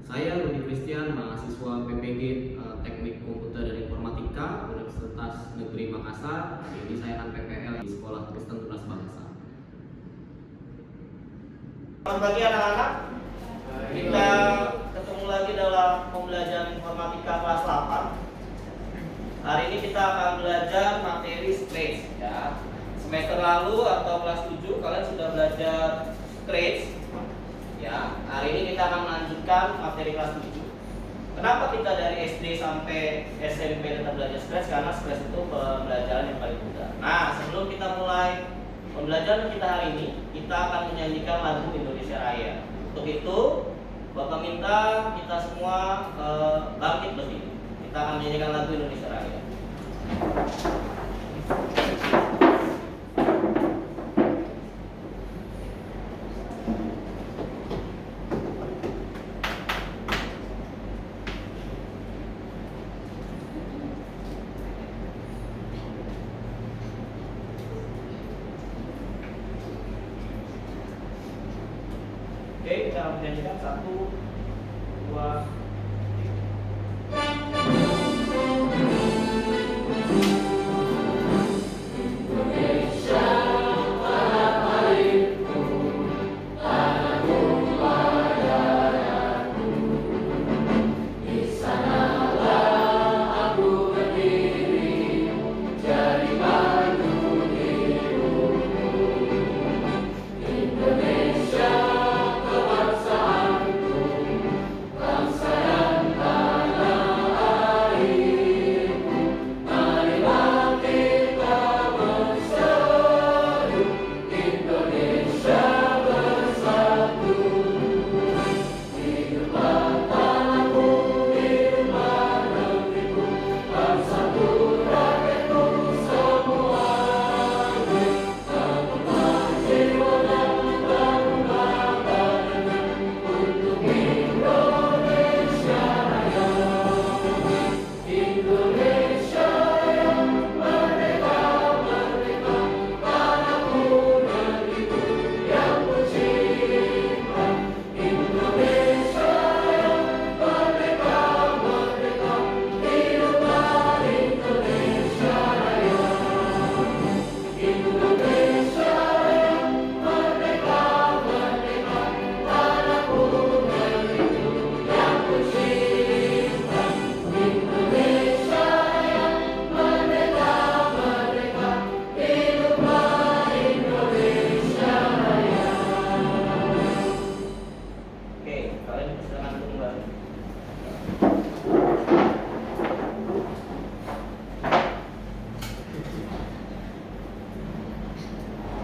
Saya Rudi Christian, mahasiswa PPG Teknik Komputer dan Informatika Universitas Negeri Makassar. Hari ini saya akan PPL di Sekolah Kristen Tunas Bangsa. Selamat pagi anak-anak. Kita ketemu lagi dalam pembelajaran informatika kelas 8. Hari ini kita akan belajar materi Scratch ya. Semester lalu atau kelas 7 kalian sudah belajar Scratch ya. Hari ini kita akan melanjutkan materi kelas 7. Kenapa kita dari SD sampai SMP tetap belajar Scratch? Karena Scratch itu pembelajaran yang paling mudah. Nah, sebelum kita mulai pembelajaran kita hari ini, kita akan menyanyikan lagu Indonesia Raya. Untuk itu, Bapak minta kita semua bangkit berdiri. Kita akan menyanyikan lagu Indonesia Raya. Oke, kita akan menyanyikan 1, 2, 3.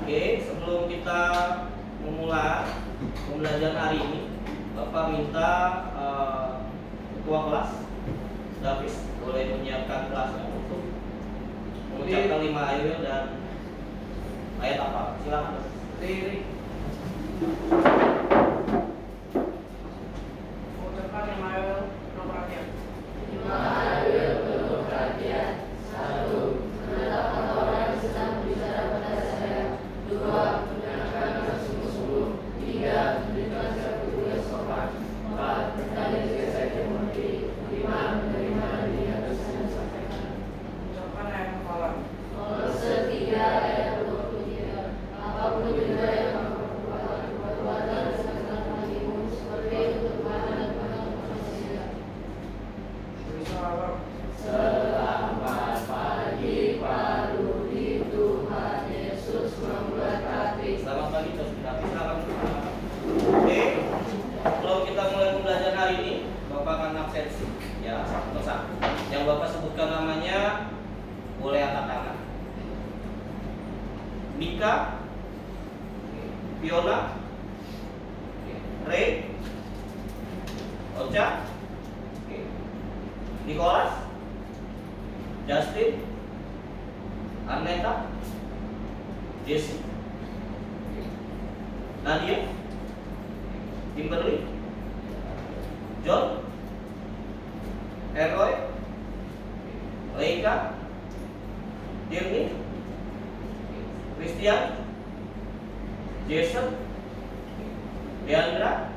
Oke, sebelum kita memulai pembelajaran hari ini, Bapak minta ketua kelas Davis boleh menyiapkan kelasnya untuk mengucapkan 5 ayat dan ayat apa? Silakan. Mengucapkan 5 ayat penuh perhatian. 5 ayat penuh perhatian. 1. Menetapkan orang yang sedang berbicara pada saya. 2. Mendengarkan dengan sungguh-sungguh. 3. Memberikan satu tugas sopan. 4. Bertanya jika saya dimengerti. 5. Menerima diri atas yang disampaikan. Mengucapkan ayat hafalan. Kolose 3 ayat 23. Apapun juga yang kamu perbuatan disangkakan bagimu, seperti itu perbuatan dan perbuatan manusia. Tulisan alam. Selamat pagi Pak Rudi, Tuhan Yesus memberkati. Selamat pagi, tapi silakan. Oke, sebelum kita mulai pembelajaran hari ini, Bapak akan absensi ya, satu persatu. Yang Bapak sebutkan namanya boleh angkat tangan. Mika, Fiona, Ray, Ocha, Nicholas, Justin, Arneta, Jesse, Nadia, Kimberly, John, Eroy, Leika, Dirni, Christian, Jason, Leandra,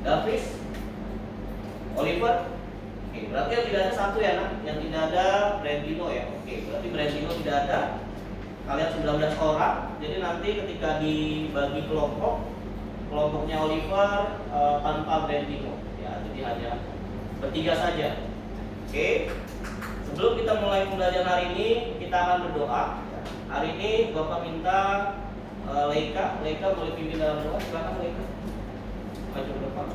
Davis, Oliver? Oke, berarti yang tidak ada satu ya nak, yang tidak ada Brandino ya. Oke, berarti Brandino tidak ada. Kalian 19 orang, jadi nanti ketika dibagi kelompok, kelompoknya Oliver tanpa Brandino ya, jadi hanya bertiga saja. Oke, sebelum kita mulai pembelajaran hari ini, kita akan berdoa. Hari ini Bapak minta Leika boleh pimpin dalam doa. Silakan Leika, maju ke depan.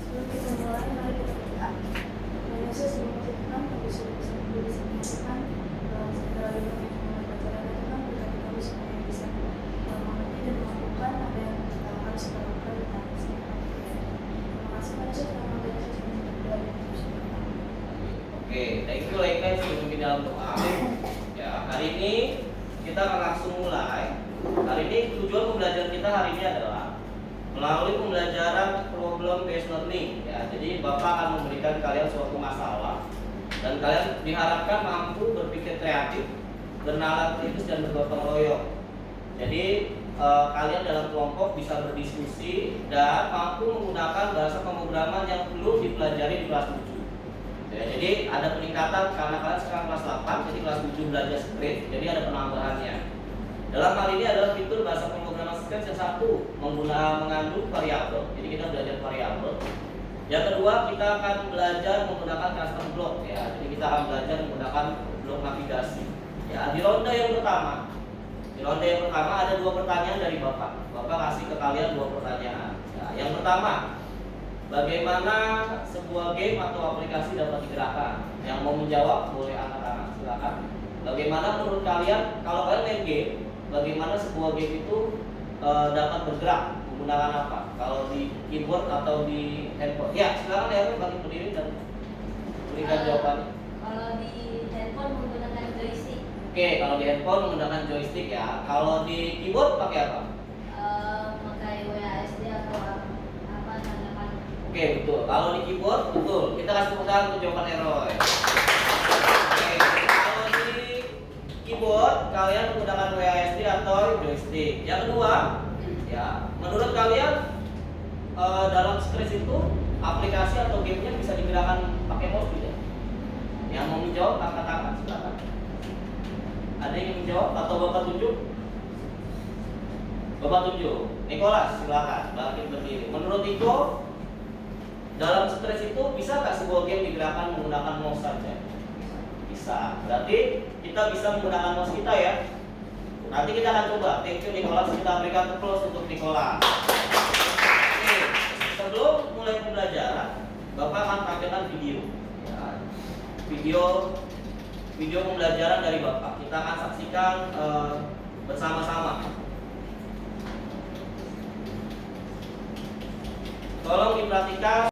Sebelum kita mulai, mari kita berdoa. Tuhan Yesus, sebelum kita Tuhan, kami sudah bisa berdiri sama Tuhan. Segala yang kami pelajaran Tuhan, berkati kami supaya bisa mengerti dan melakukan apa yang harus kita lakukan di dalam setiap hari. Terima kasih Tuhan Yesus, nama Tuhan Yesus kami berdoa dan bersyukur. Oke, thank you Leika yang sudah pimpin dalam doa. Ya, hari ini kita akan langsung mulai. Hari ini tujuan pembelajaran kita hari ini adalah melalui pembelajaran problem based learning ya. Jadi Bapak akan memberikan kalian suatu masalah dan kalian diharapkan mampu berpikir kreatif, bernalar kritis dan bergotong royong. Jadi kalian dalam kelompok bisa berdiskusi dan mampu menggunakan bahasa pemrograman yang belum dipelajari di kelas 7. Ya, jadi ada peningkatan karena kalian sekarang kelas 8, jadi kelas 7 belajar script, jadi ada penambahannya. Dalam hal ini adalah fitur bahasa pemrograman Scratch yang satu mengandung variabel, jadi kita belajar variabel. Yang kedua kita akan belajar menggunakan custom block ya, jadi kita akan belajar menggunakan blok navigasi. Ya, di ronde yang pertama ada dua pertanyaan dari Bapak. Bapak kasih ke kalian dua pertanyaan. Ya, yang pertama, bagaimana sebuah game atau aplikasi dapat digerakkan? Yang mau menjawab boleh angkat-angkat, silakan. Bagaimana menurut kalian kalau kalian main game? Bagaimana sebuah game itu dapat bergerak menggunakan apa? Kalau di keyboard atau di handphone? Ya, silakan ya, bagi berdiri dan berikan jawabannya. Kalau di handphone menggunakan joystick. Oke, kalau di handphone menggunakan joystick ya. Kalau di keyboard pakai apa? Pakai WASD atau apa tanda. Oke, betul. Kalau di keyboard betul. Kita kasih tepuk tangan untuk jawaban Eroy. Oke, kalau di keyboard kalian menggunakan WASD atau joystick. Yang kedua, ya, menurut kalian dalam Scratch itu aplikasi atau gamenya bisa digerakkan pakai mouse tidak? Yang mau menjawab angkat tangan, silakan. Ada yang ingin menjawab atau Bapak tunjuk? Bapak tunjuk. Nicholas, silakan. Bangkit berdiri. Menurut Iko, dalam Scratch itu bisa nggak sebuah game digerakkan menggunakan mouse saja? Bisa. Berarti kita bisa menggunakan mouse kita ya. Nanti kita akan coba. Thank you Nicholas. Kita berikan applause untuk Nicholas. Oke. Sebelum mulai pembelajaran, Bapak akan tampilkan video. Ya. Video pembelajaran dari Bapak. Kita akan saksikan bersama-sama. Tolong diperhatikan.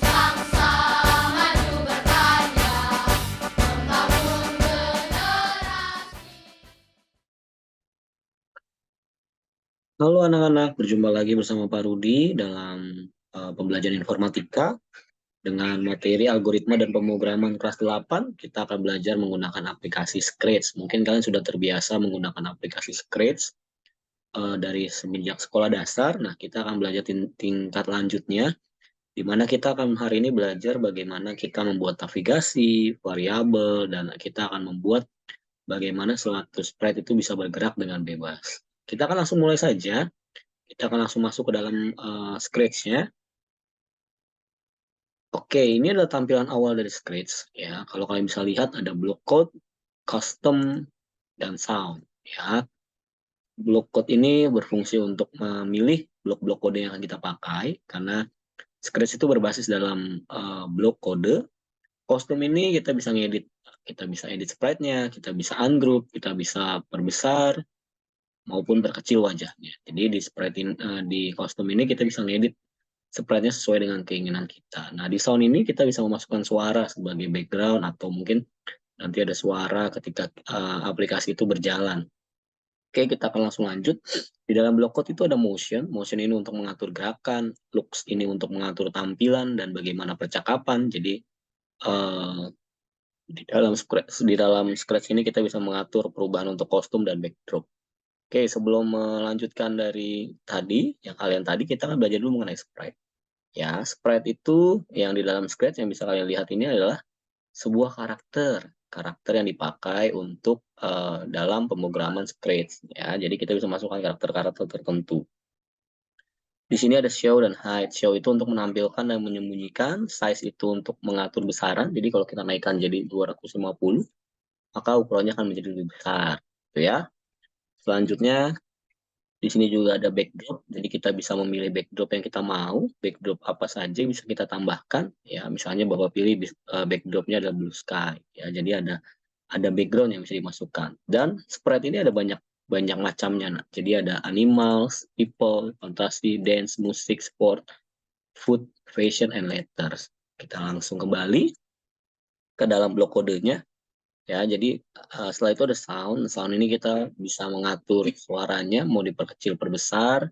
Bangsa maju berkarya, membangun generasi. Halo anak-anak, berjumpa lagi bersama Pak Rudi dalam pembelajaran informatika dengan materi algoritma dan pemrograman kelas 8. Kita akan belajar menggunakan aplikasi Scratch. Mungkin kalian sudah terbiasa menggunakan aplikasi Scratch dari semenjak sekolah dasar. Nah, kita akan belajar tingkat lanjutnya, di mana kita akan hari ini belajar bagaimana kita membuat navigasi, variabel, dan kita akan membuat bagaimana suatu sprite itu bisa bergerak dengan bebas. Kita akan langsung mulai saja. Kita akan langsung masuk ke dalam Scratch-nya. Oke, ini adalah tampilan awal dari Scratch. Ya, kalau kalian bisa lihat ada block code, custom, dan sound. Ya, block code ini berfungsi untuk memilih blok-blok kode yang akan kita pakai, karena Scratch itu berbasis dalam blok kode. Custom ini kita bisa edit sprite-nya, kita bisa ungroup, kita bisa perbesar maupun perkecil wajahnya. Jadi di custom ini kita bisa ngedit sprite-nya sesuai dengan keinginan kita. Nah, di sound ini kita bisa memasukkan suara sebagai background atau mungkin nanti ada suara ketika aplikasi itu berjalan. Oke, kita akan langsung lanjut. Di dalam block code itu ada motion. Motion ini untuk mengatur gerakan, looks ini untuk mengatur tampilan dan bagaimana percakapan. Jadi eh, di dalam Scratch ini kita bisa mengatur perubahan untuk kostum dan backdrop. Oke, sebelum melanjutkan dari tadi, yang kalian tadi, kita kan belajar dulu mengenai sprite. Ya, sprite itu yang di dalam Scratch yang bisa kalian lihat ini adalah sebuah karakter yang dipakai untuk dalam pemrograman Scratch. Ya, jadi kita bisa masukkan karakter-karakter tertentu. Di sini ada show dan hide. Show itu untuk menampilkan dan menyembunyikan, size itu untuk mengatur besaran. Jadi kalau kita naikkan jadi 250, maka ukurannya akan menjadi lebih besar, gitu ya. Selanjutnya di sini juga ada backdrop, jadi kita bisa memilih backdrop yang kita mau, backdrop apa saja bisa kita tambahkan, ya misalnya Bapak pilih backdropnya adalah blue sky, ya jadi ada background yang bisa dimasukkan. Dan sprite ini ada banyak macamnya, nah. Jadi ada animals, people, fantasy, dance, musik, sport, food, fashion, and letters. Kita langsung kembali ke dalam blok kodenya. Ya, jadi setelah itu ada sound ini kita bisa mengatur suaranya, mau diperkecil, perbesar.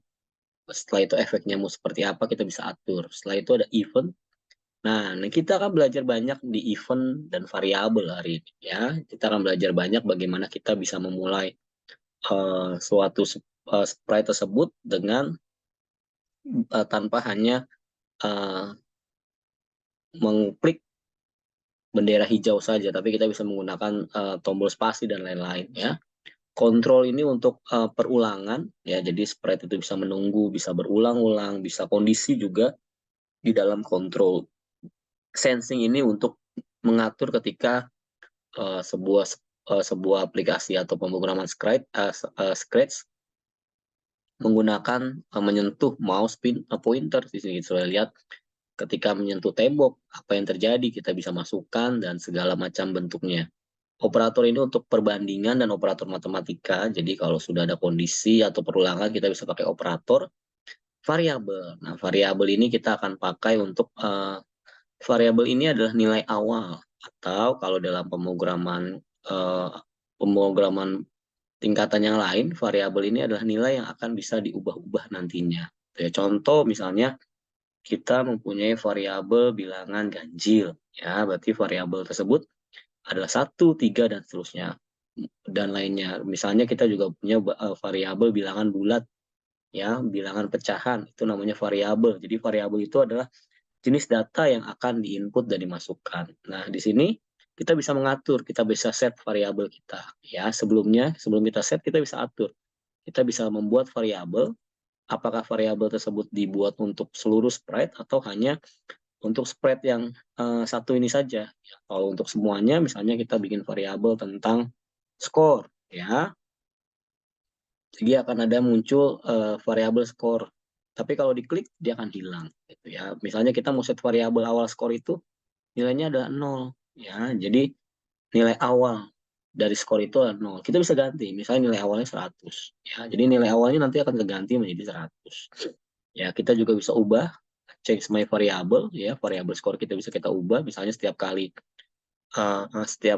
Setelah itu efeknya mau seperti apa kita bisa atur. Setelah itu ada event. Nah, kita akan belajar banyak di event dan variabel hari ini. Ya, kita akan belajar banyak bagaimana kita bisa memulai suatu sprite tersebut dengan tanpa hanya mengklik bendera hijau saja, tapi kita bisa menggunakan tombol spasi dan lain-lain ya. Kontrol ini untuk perulangan ya, jadi sprite itu bisa menunggu, bisa berulang-ulang, bisa kondisi juga di dalam kontrol. Sensing ini untuk mengatur ketika sebuah aplikasi atau pemrograman Scratch menggunakan menyentuh mouse pointer. Di sini kita lihat ketika menyentuh tembok apa yang terjadi, kita bisa masukkan dan segala macam bentuknya. Operator ini untuk perbandingan dan operator matematika. Jadi kalau sudah ada kondisi atau perulangan kita bisa pakai operator. Variabel. Nah, variabel ini kita akan pakai untuk variabel ini adalah nilai awal, atau kalau dalam pemrograman tingkatan yang lain, variabel ini adalah nilai yang akan bisa diubah-ubah nantinya. Ya, contoh misalnya kita mempunyai variabel bilangan ganjil, ya berarti variabel tersebut adalah 1, 3, dan seterusnya dan lainnya. Misalnya kita juga punya variabel bilangan bulat, ya bilangan pecahan, itu namanya variabel. Jadi variabel itu adalah jenis data yang akan diinput dan dimasukkan. Nah, di sini kita bisa mengatur, kita bisa set variabel kita. Ya, sebelum kita set, kita bisa atur. Kita bisa membuat variabel, apakah variabel tersebut dibuat untuk seluruh sprite atau hanya untuk sprite yang satu ini saja. Ya, kalau untuk semuanya, misalnya kita bikin variabel tentang skor, ya. Jadi akan ada muncul variabel skor. Tapi kalau diklik dia akan hilang, gitu ya. Misalnya kita mau set variabel awal skor itu nilainya adalah 0, ya. Jadi nilai awal dari skor itu adalah 0. Kita bisa ganti, misalnya nilai awalnya 100, ya. Jadi nilai awalnya nanti akan terganti menjadi 100. Ya, kita juga bisa ubah change my variable, ya. Variabel skor kita bisa kita ubah, misalnya setiap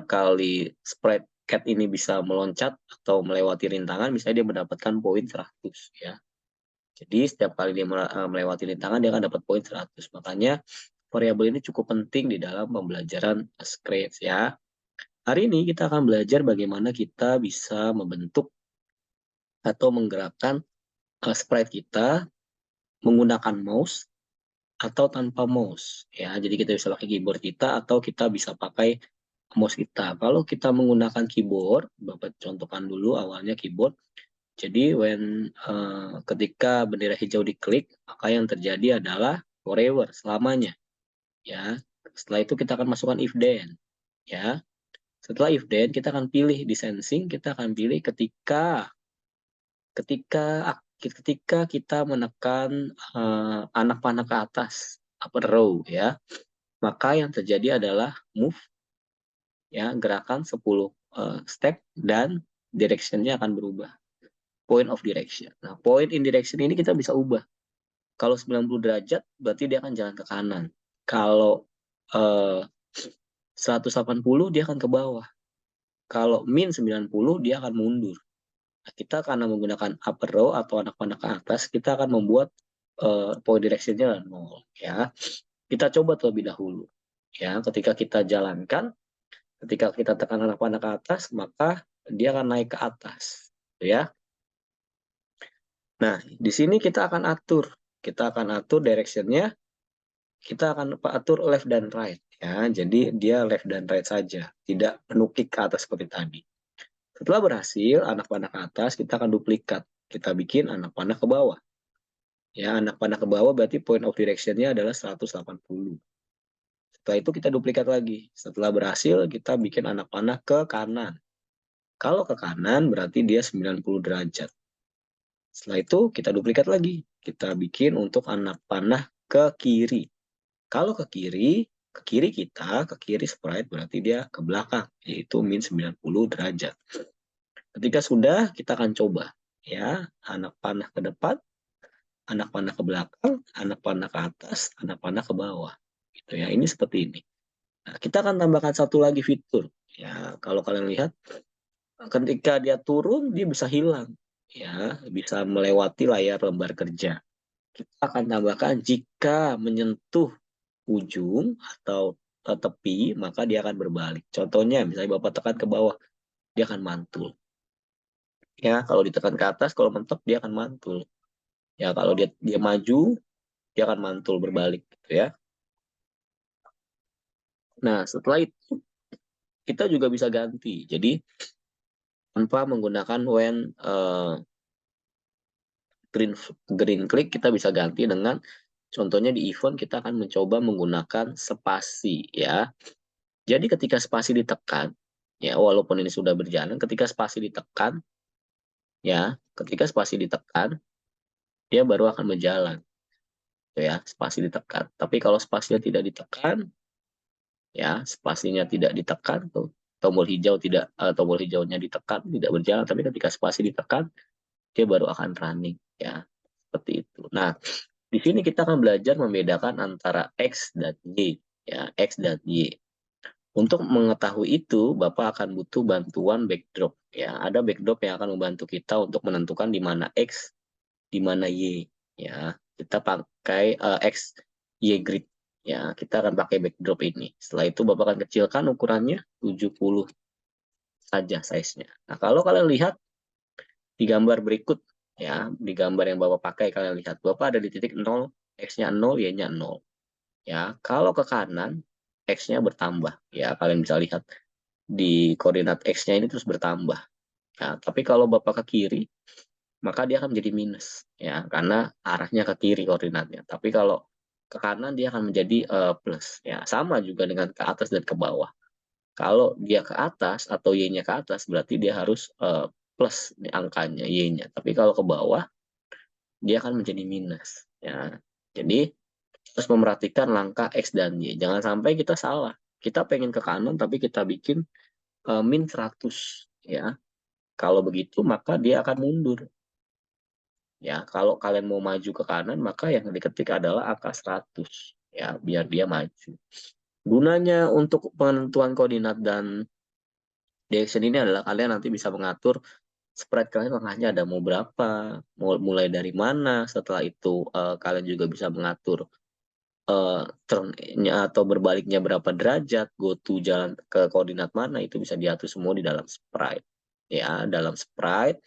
kali sprite cat ini bisa meloncat atau melewati rintangan, misalnya dia mendapatkan poin 100, ya. Jadi setiap kali dia melewati rintangan dia akan dapat poin 100. Makanya variabel ini cukup penting di dalam pembelajaran Scratch, ya. Hari ini kita akan belajar bagaimana kita bisa membentuk atau menggerakkan sprite kita menggunakan mouse atau tanpa mouse, ya. Jadi kita bisa pakai keyboard kita atau kita bisa pakai mouse kita. Kalau kita menggunakan keyboard, Bapak contohkan dulu awalnya keyboard. Jadi ketika bendera hijau diklik, maka yang terjadi adalah forever, selamanya. Ya. Setelah itu kita akan masukkan if then, ya. Setelah if then kita akan pilih di sensing, kita akan pilih ketika kita menekan anak panah ke atas, upper row, ya. Maka yang terjadi adalah move, ya, gerakan 10 step dan direction-nya akan berubah. Point of direction. Nah, point in direction ini kita bisa ubah. Kalau 90 derajat berarti dia akan jalan ke kanan. Kalau 180 dia akan ke bawah. Kalau min 90 dia akan mundur. Nah, kita karena menggunakan upper row atau anak panah ke atas, kita akan membuat point direction-nya 0, ya. Kita coba terlebih dahulu. Ya, ketika kita jalankan, ketika kita tekan anak panah ke atas, maka dia akan naik ke atas, ya. Nah, di sini kita akan atur. Kita akan atur direction-nya, kita akan atur left dan right, ya. Jadi dia left dan right saja, tidak menukik ke atas seperti tadi. Setelah berhasil, anak panah ke atas, kita akan duplikat. Kita bikin anak panah ke bawah. Ya, anak panah ke bawah berarti point of direction-nya adalah 180. Setelah itu kita duplikat lagi. Setelah berhasil, kita bikin anak panah ke kanan. Kalau ke kanan berarti dia 90 derajat. Setelah itu kita duplikat lagi. Kita bikin untuk anak panah ke kiri. Kalau ke kiri kita, ke kiri sprite berarti dia ke belakang, yaitu min 90 derajat. Ketika sudah, kita akan coba. Ya, anak panah ke depan, anak panah ke belakang, anak panah ke atas, anak panah ke bawah. Gitu ya, ini seperti ini. Nah, kita akan tambahkan satu lagi fitur. Ya, kalau kalian lihat, ketika dia turun, dia bisa hilang. Ya, bisa melewati layar lembar kerja. Kita akan tambahkan jika menyentuh ujung atau tepi, maka dia akan berbalik. Contohnya, misalnya Bapak tekan ke bawah, dia akan mantul. Ya, kalau ditekan ke atas, kalau mentok, dia akan mantul. Ya, kalau dia maju, dia akan mantul berbalik. Gitu ya. Nah, setelah itu, kita juga bisa ganti. Jadi, tanpa menggunakan when green click, kita bisa ganti dengan contohnya di event kita akan mencoba menggunakan spasi ya. Jadi ketika spasi ditekan ya, walaupun ini sudah berjalan, ketika spasi ditekan ya, ketika spasi ditekan dia baru akan berjalan. Ya, spasi ditekan. Tapi kalau spasinya tidak ditekan ya, spasinya tidak ditekan tuh, tombol hijaunya ditekan tidak berjalan, tapi ketika spasi ditekan dia baru akan running ya. Seperti itu. Nah, di sini kita akan belajar membedakan antara X dan Y, ya, X dan Y. Untuk mengetahui itu, Bapak akan butuh bantuan backdrop, ya. Ada backdrop yang akan membantu kita untuk menentukan di mana X, di mana Y, ya. Kita pakai X, Y grid, ya. Kita akan pakai backdrop ini. Setelah itu Bapak akan kecilkan ukurannya 70 saja size-nya. Nah, kalau kalian lihat di gambar berikut, ya, di gambar yang Bapak pakai, kalian lihat Bapak ada di titik 0, X-nya 0, Y-nya 0. Ya, kalau ke kanan X-nya bertambah. Ya, kalian bisa lihat di koordinat X-nya ini terus bertambah. Ya, tapi kalau Bapak ke kiri, maka dia akan menjadi minus, ya, karena arahnya ke kiri koordinatnya. Tapi kalau ke kanan dia akan menjadi plus. Ya, sama juga dengan ke atas dan ke bawah. Kalau dia ke atas atau Y-nya ke atas berarti dia harus plus di angkanya Y-nya. Tapi kalau ke bawah dia akan menjadi minus. Ya. Jadi harus memperhatikan langkah X dan Y. Jangan sampai kita salah. Kita pengen ke kanan tapi kita bikin min 100. Ya. Kalau begitu maka dia akan mundur. Ya, kalau kalian mau maju ke kanan maka yang diketik adalah angka 100. Ya, biar dia maju. Gunanya untuk penentuan koordinat dan direction ini adalah kalian nanti bisa mengatur spread kalian langkahnya ada mau berapa, mau mulai dari mana. Setelah itu kalian juga bisa mengatur turn-nya atau berbaliknya berapa derajat, go to jalan ke koordinat mana, itu bisa diatur semua di dalam sprite. Ya, dalam sprite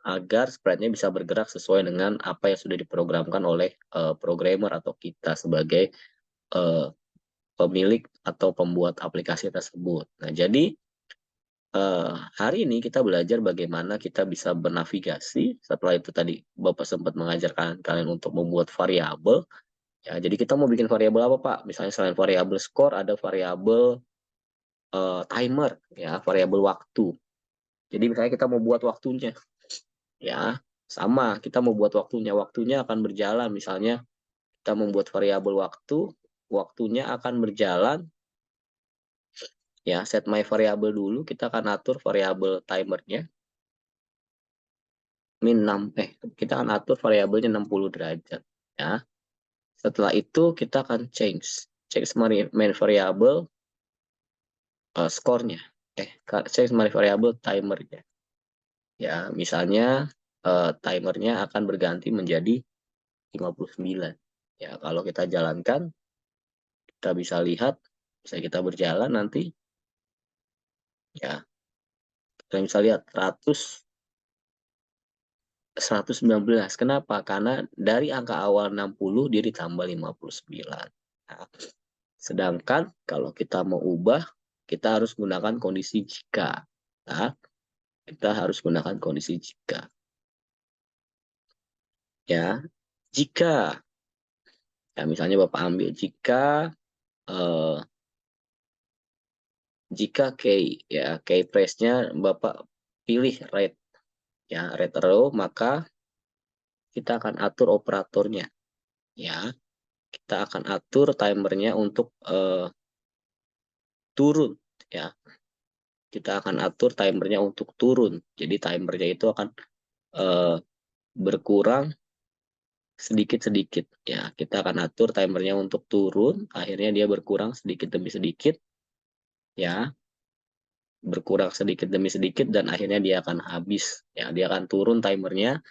agar sprite-nya bisa bergerak sesuai dengan apa yang sudah diprogramkan oleh programmer atau kita sebagai pemilik atau pembuat aplikasi tersebut. Nah, jadi hari ini kita belajar bagaimana kita bisa bernavigasi. Setelah itu tadi Bapak sempat mengajarkan kalian untuk membuat variabel. Ya, jadi kita mau bikin variabel apa, Pak? Misalnya selain variabel skor ada variabel timer, ya, variabel waktu. Jadi misalnya kita mau buat waktunya. Ya, sama, kita mau buat waktunya. Waktunya akan berjalan, misalnya kita membuat variabel waktu, waktunya akan berjalan. Ya, set my variable dulu, kita akan atur variabel timernya. Kita akan atur variabelnya 60 derajat. Ya. Setelah itu kita akan change main variable skornya. Change my variable timernya. Ya, misalnya timernya akan berganti menjadi 59. Ya, kalau kita jalankan, kita bisa lihat Bisa kita berjalan nanti. Ya, kita bisa lihat 119. Kenapa? Karena dari angka awal 60 dia ditambah 59. Nah, sedangkan kalau kita mau ubah, kita harus gunakan kondisi jika. Nah, kita harus gunakan kondisi jika. Ya, jika. Ya, misalnya Bapak ambil jika key, ya key price-nya Bapak pilih rate. Ya, rate row, maka kita akan atur operatornya. Ya, kita akan atur timernya untuk turun. Ya, kita akan atur timernya untuk turun. Jadi timernya itu akan berkurang sedikit-sedikit. Ya, kita akan atur timernya untuk turun. Akhirnya dia berkurang sedikit demi sedikit. Ya, berkurang sedikit demi sedikit dan akhirnya dia akan habis. Ya, dia akan turun timernya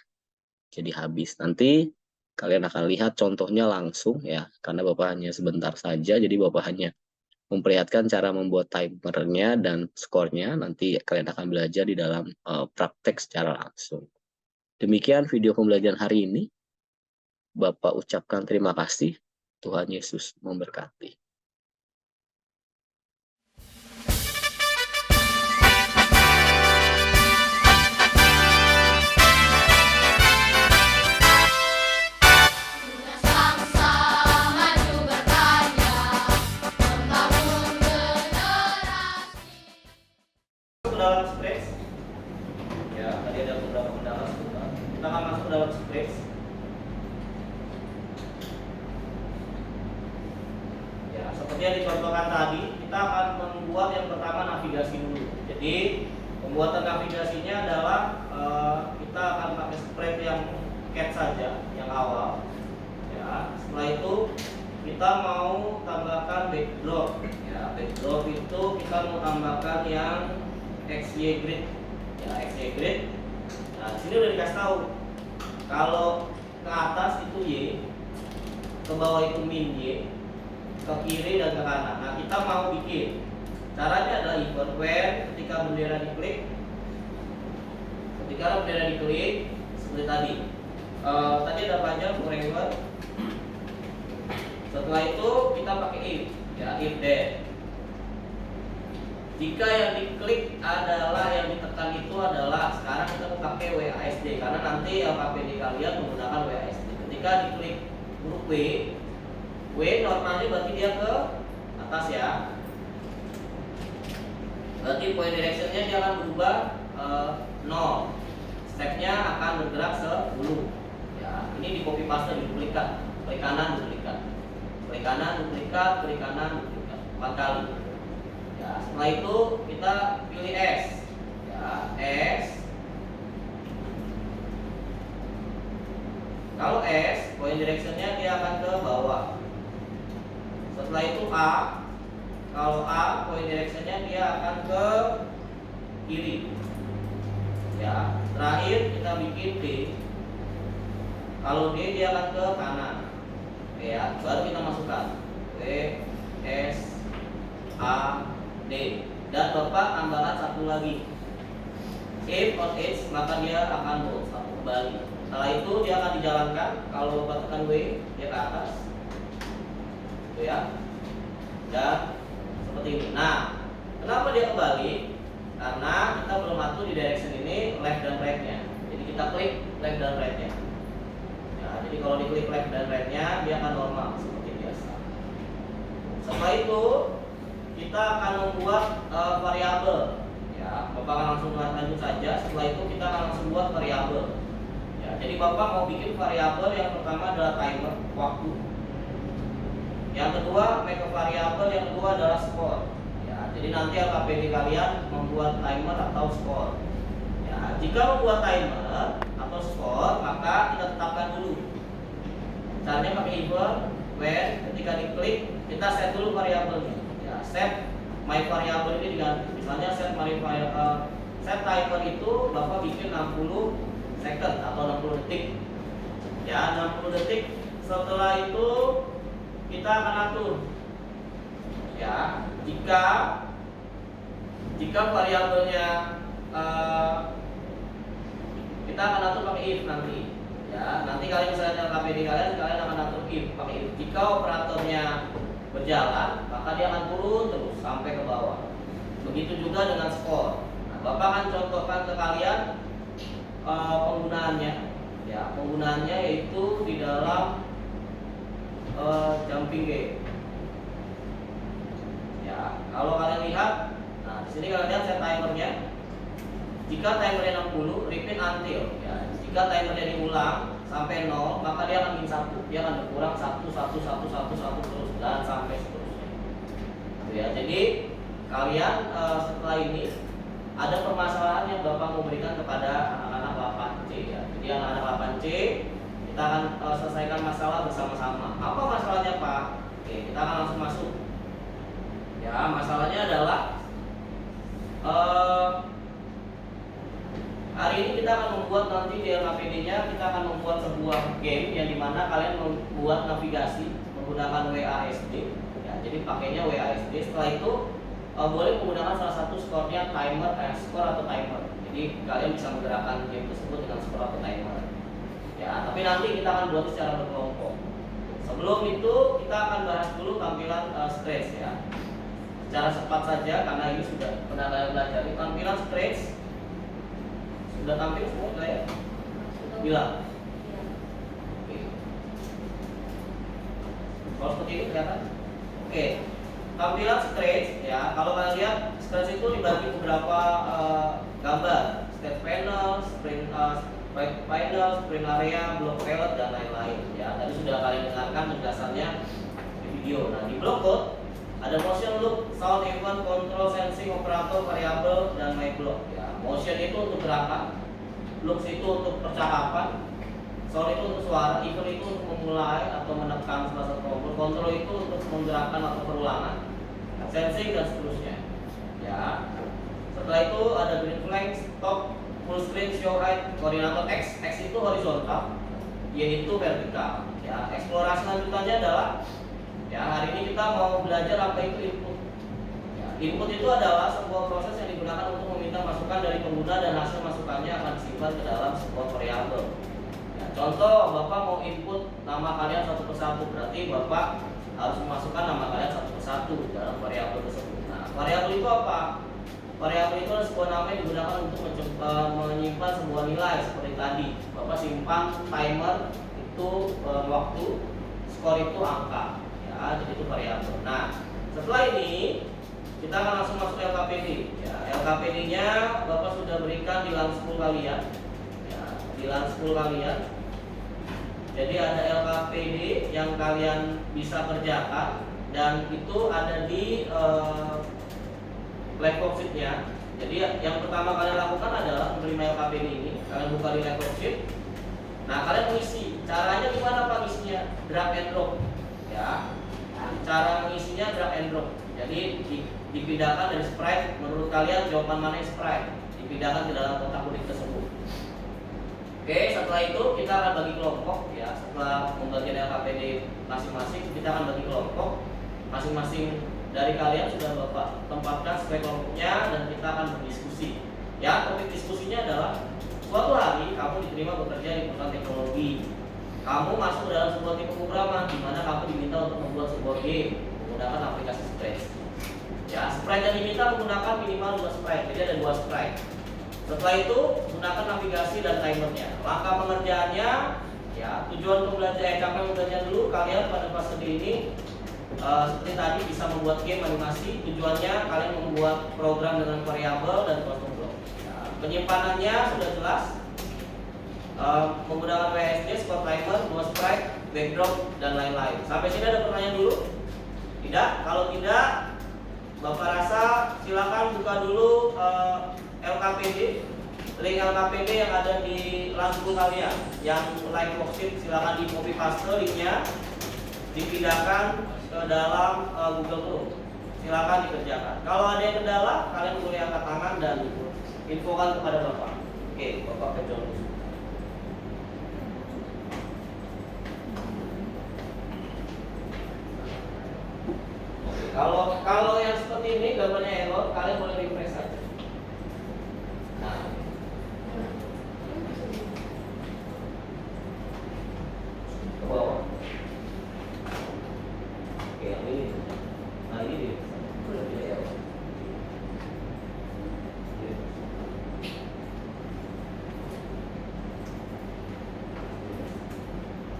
jadi habis. Nanti kalian akan lihat contohnya langsung ya, karena Bapak hanya sebentar saja, jadi Bapak hanya memperlihatkan cara membuat timernya dan skornya. Nanti kalian akan belajar di dalam praktek secara langsung. Demikian video pembelajaran hari ini. Bapak ucapkan terima kasih. Tuhan Yesus memberkati. Bangsa maju berkarya, membangun generasi. Masuk ke dalam spreads. Ya, tadi ada beberapa pendapat. Kita akan masuk ke dalam spreads. Ya, seperti yang dicontohkan tadi, kita akan membuat yang pertama navigasi dulu. Jadi pembuatan navigasinya adalah kita akan pakai spread yang cat saja, yang awal. Ya, setelah itu kita mau tambahkan backdrop. Ya, backdrop itu kita mau tambahkan yang XY grid. Ya, XY grid. Nah, di sini udah dikasih tahu. Kalau ke atas itu Y, ke bawah itu min Y, ke kiri dan ke kanan. Nah, kita mau bikin. Caranya adalah event when ketika bendera diklik. Ketika bendera diklik seperti tadi. Tadi ada panjang forever. Setelah itu kita pakai if, ya if then. Jika yang diklik adalah yang ditekan itu adalah sekarang kita mau pakai WASD karena nanti LKPD kalian menggunakan WASD. Ketika diklik huruf W normalnya berarti dia ke atas ya. Berarti point directionnya dia akan berubah 0. Stepnya akan bergerak 10. Ya, ini di copy paste duplikat, klik kanan duplikat, klik kanan duplikat, klik kanan duplikat 4 kali. Ya, setelah itu kita pilih S. Ya, S. Kalau S, point directionnya dia akan ke bawah. Setelah itu A. Kalau A, point directionnya dia akan ke kiri. Ya, terakhir kita bikin D. Kalau D dia akan ke kanan. Oke ya, baru kita masukkan W S A D. Dan Bapak tambahkan satu lagi. If on H maka dia akan satu kembali. Setelah itu dia akan dijalankan. Kalau Bapak tekan W dia ke atas. Itu ya. Dan seperti ini. Nah, kenapa dia kembali? Karena kita belum atur di direction ini left dan right-nya. Jadi kita klik left dan right-nya. Ya, jadi kalau diklik left dan right-nya dia akan normal seperti biasa. Setelah itu kita akan membuat variabel. Ya, Bapak akan langsung lanjut saja. Setelah itu kita akan langsung buat variabel. Ya, jadi Bapak mau bikin variabel yang pertama adalah timer, waktu. Yang kedua make a variabel, yang kedua adalah score. Jadi nanti LKPD kalian membuat timer atau skor. Ya, jika membuat timer atau skor, maka kita tetapkan dulu. Caranya pakai event when ketika diklik kita set dulu variabelnya. Ya, set my variable ini diganti. Misalnya set my variable, set timer itu Bapak bikin 60 second atau 60 detik. Ya, 60 detik. Setelah itu kita akan atur ya, jika variabelnya kita akan atur pakai if nanti, ya. Nanti kalian misalnya KPD kalian akan atur if pakai if. Jika operatornya berjalan, maka dia akan turun terus sampai ke bawah. Begitu juga dengan skor. Nah, Bapak akan contohkan ke kalian penggunaannya, ya. Penggunaannya yaitu di dalam jumping game. Ya, kalau kalian lihat, nah di sini kalian lihat set timernya. Jika timernya 60, repeat until. Ya, jika timernya diulang sampai 0, maka dia akan min 1. Dia akan berkurang 1 terus dan sampai seterusnya. Ya, jadi kalian setelah ini ada permasalahan yang Bapak mau berikan kepada anak-anak 8C, ya. Jadi anak-anak 8C kita akan selesaikan masalah bersama-sama. Apa masalahnya, Pak? Oke, kita akan langsung masuk. Ya, masalahnya adalah hari ini kita akan membuat nanti di LKPD-nya kita akan membuat sebuah game yang dimana kalian membuat navigasi menggunakan WASD. Ya, jadi pakainya WASD. Setelah itu boleh menggunakan salah satu skornya timer, skor atau timer. Jadi kalian bisa menggerakkan game tersebut dengan skor atau timer. Ya, tapi nanti kita akan buat secara berkelompok. Sebelum itu kita akan bahas dulu tampilan Scratch, ya. Secara cepat saja karena ini sudah pernah kalian pelajari. Tampilan Scratch sudah tampil semua enggak ya? Bilang. Oke. Kalau seperti ini kelihatan? Oke. Tampilan Scratch, ya. Kalau kalian lihat Scratch itu dibagi beberapa gambar, state panel, sprint panel, sprint area, block palette dan lain-lain. Ya, tadi sudah kalian dengarkan penjelasannya di video. Nah, di block code ada motion loop, sound event, control, sensing, operator, variable, dan my block. Ya, motion itu untuk gerakan, loop itu untuk percakapan, sound itu untuk suara, event itu untuk memulai atau menekan salah satu tombol, control itu untuk menggerakkan atau perulangan, sensing dan seterusnya. Ya, setelah itu ada green flag, stop, full screen, show height, koordinator X. X itu horizontal, Y itu vertikal. Ya, eksplorasi lanjutannya adalah, ya, hari ini kita mau belajar apa itu input. Ya, input itu adalah sebuah proses yang digunakan untuk meminta masukan dari pengguna dan hasil masukannya akan disimpan ke dalam sebuah variabel. Ya, contoh, Bapak mau input nama kalian satu persatu, berarti Bapak harus memasukkan nama kalian satu persatu dalam variabel tersebut. Nah, variabel itu apa? Variabel itu adalah sebuah nama yang digunakan untuk menyimpan sebuah nilai seperti tadi. Bapak simpan timer itu waktu, skor itu angka. Ya, jadi itu variabel. Nah, setelah ini kita akan langsung masuk LKPD. Ya, LKPD-nya Bapak sudah berikan di LAN school kalian. Ya, di LAN school kalian. Jadi ada LKPD yang kalian bisa kerjakan dan itu ada di black box sheet-nya. Jadi yang pertama kalian lakukan adalah menerima LKPD ini. Kalian buka di black box sheet. Nah, kalian mengisi. Caranya gimana Pak ngisinya? Drag and drop. Ya. Cara mengisinya drag and drop. Jadi dipindahkan dari sprite. Menurut kalian jawaban mana yang sprite? Dipindahkan ke dalam kotak kuning tersebut. Oke, setelah itu kita akan bagi kelompok, ya. Setelah membagikan LKPD masing-masing, kita akan bagi kelompok. Masing-masing dari kalian sudah Bapak tempatkan sebagai kelompoknya dan kita akan berdiskusi. Ya, topik diskusinya adalah suatu hari kamu diterima bekerja di perusahaan teknologi. Kamu masuk dalam sebuah tim pemrograman di mana kamu diminta untuk membuat sebuah game menggunakan aplikasi Scratch. Ya, sprite yang diminta menggunakan minimal 2 sprite, jadi ada 2 sprite. Setelah itu gunakan navigasi dan timernya. Langkah pengerjaannya, ya, tujuan pembelajaran capaian pembelajaran dulu kalian pada fase ini. Seperti tadi bisa membuat game animasi. Tujuannya kalian membuat program dengan variabel dan custom block. Nah, penyimpanannya sudah jelas. Menggunakan WASD, spot timer, 2 sprite, backdrop dan lain-lain. Sampai sini ada pertanyaan dulu? Tidak? Kalau tidak, Bapak rasa silakan buka dulu LKPD, link LKPD yang ada di langsung kalian, yang like worksheet silakan di copy paste linknya, dipindahkan ke dalam Google Chrome. Silakan dikerjakan. Kalau ada yang kendala, kalian boleh angkat tangan dan infokan kepada Bapak. Oke, Bapak Pejon. Kalau Kalau yang seperti ini gambarnya error, kalian boleh refresh saja. Nah, ke bawah. Oke, yang ini. Nah, ini dia. Boleh dia error.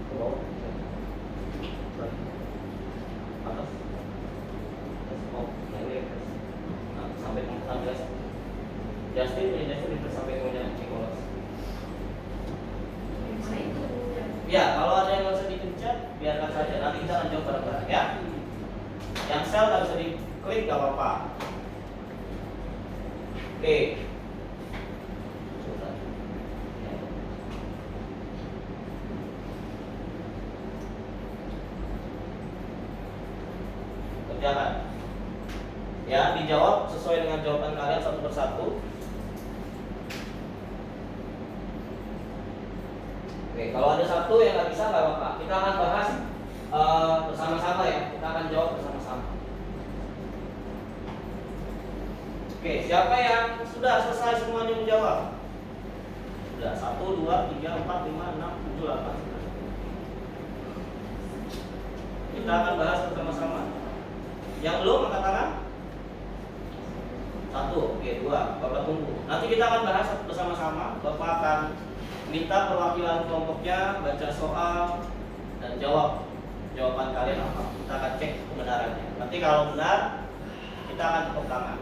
Ke bawah. Atas. Oh, yang ini refresh. Nah, sampai ke 16. Justin sampai ke Nicholas. Ya, kalau ada yang nggak bisa dipencet, biarkan saja. Nanti kita akan jawab bareng-bareng ya. Yang sel nggak bisa diklik nggak apa-apa. Oke. Coba. Kerjakan. Ya, dijawab sesuai dengan jawaban kalian satu persatu. Oke, kalau ada satu yang nggak bisa nggak apa-apa. Kita akan bahas bersama-sama ya. Kita akan jawab bersama-sama. Oke, siapa yang sudah selesai semuanya menjawab? Sudah 1, 2, 3, 4, 5, 6, 7, 8, 9. Kita akan bahas bersama-sama. Yang belum angkat tangan? 1, oke 2. Bapak tunggu. Nanti kita akan bahas bersama-sama. Bapak akan minta perwakilan kelompoknya baca soal dan jawab jawaban kalian apa. Kita akan cek kebenarannya. Nanti kalau benar, kita akan tepuk tangan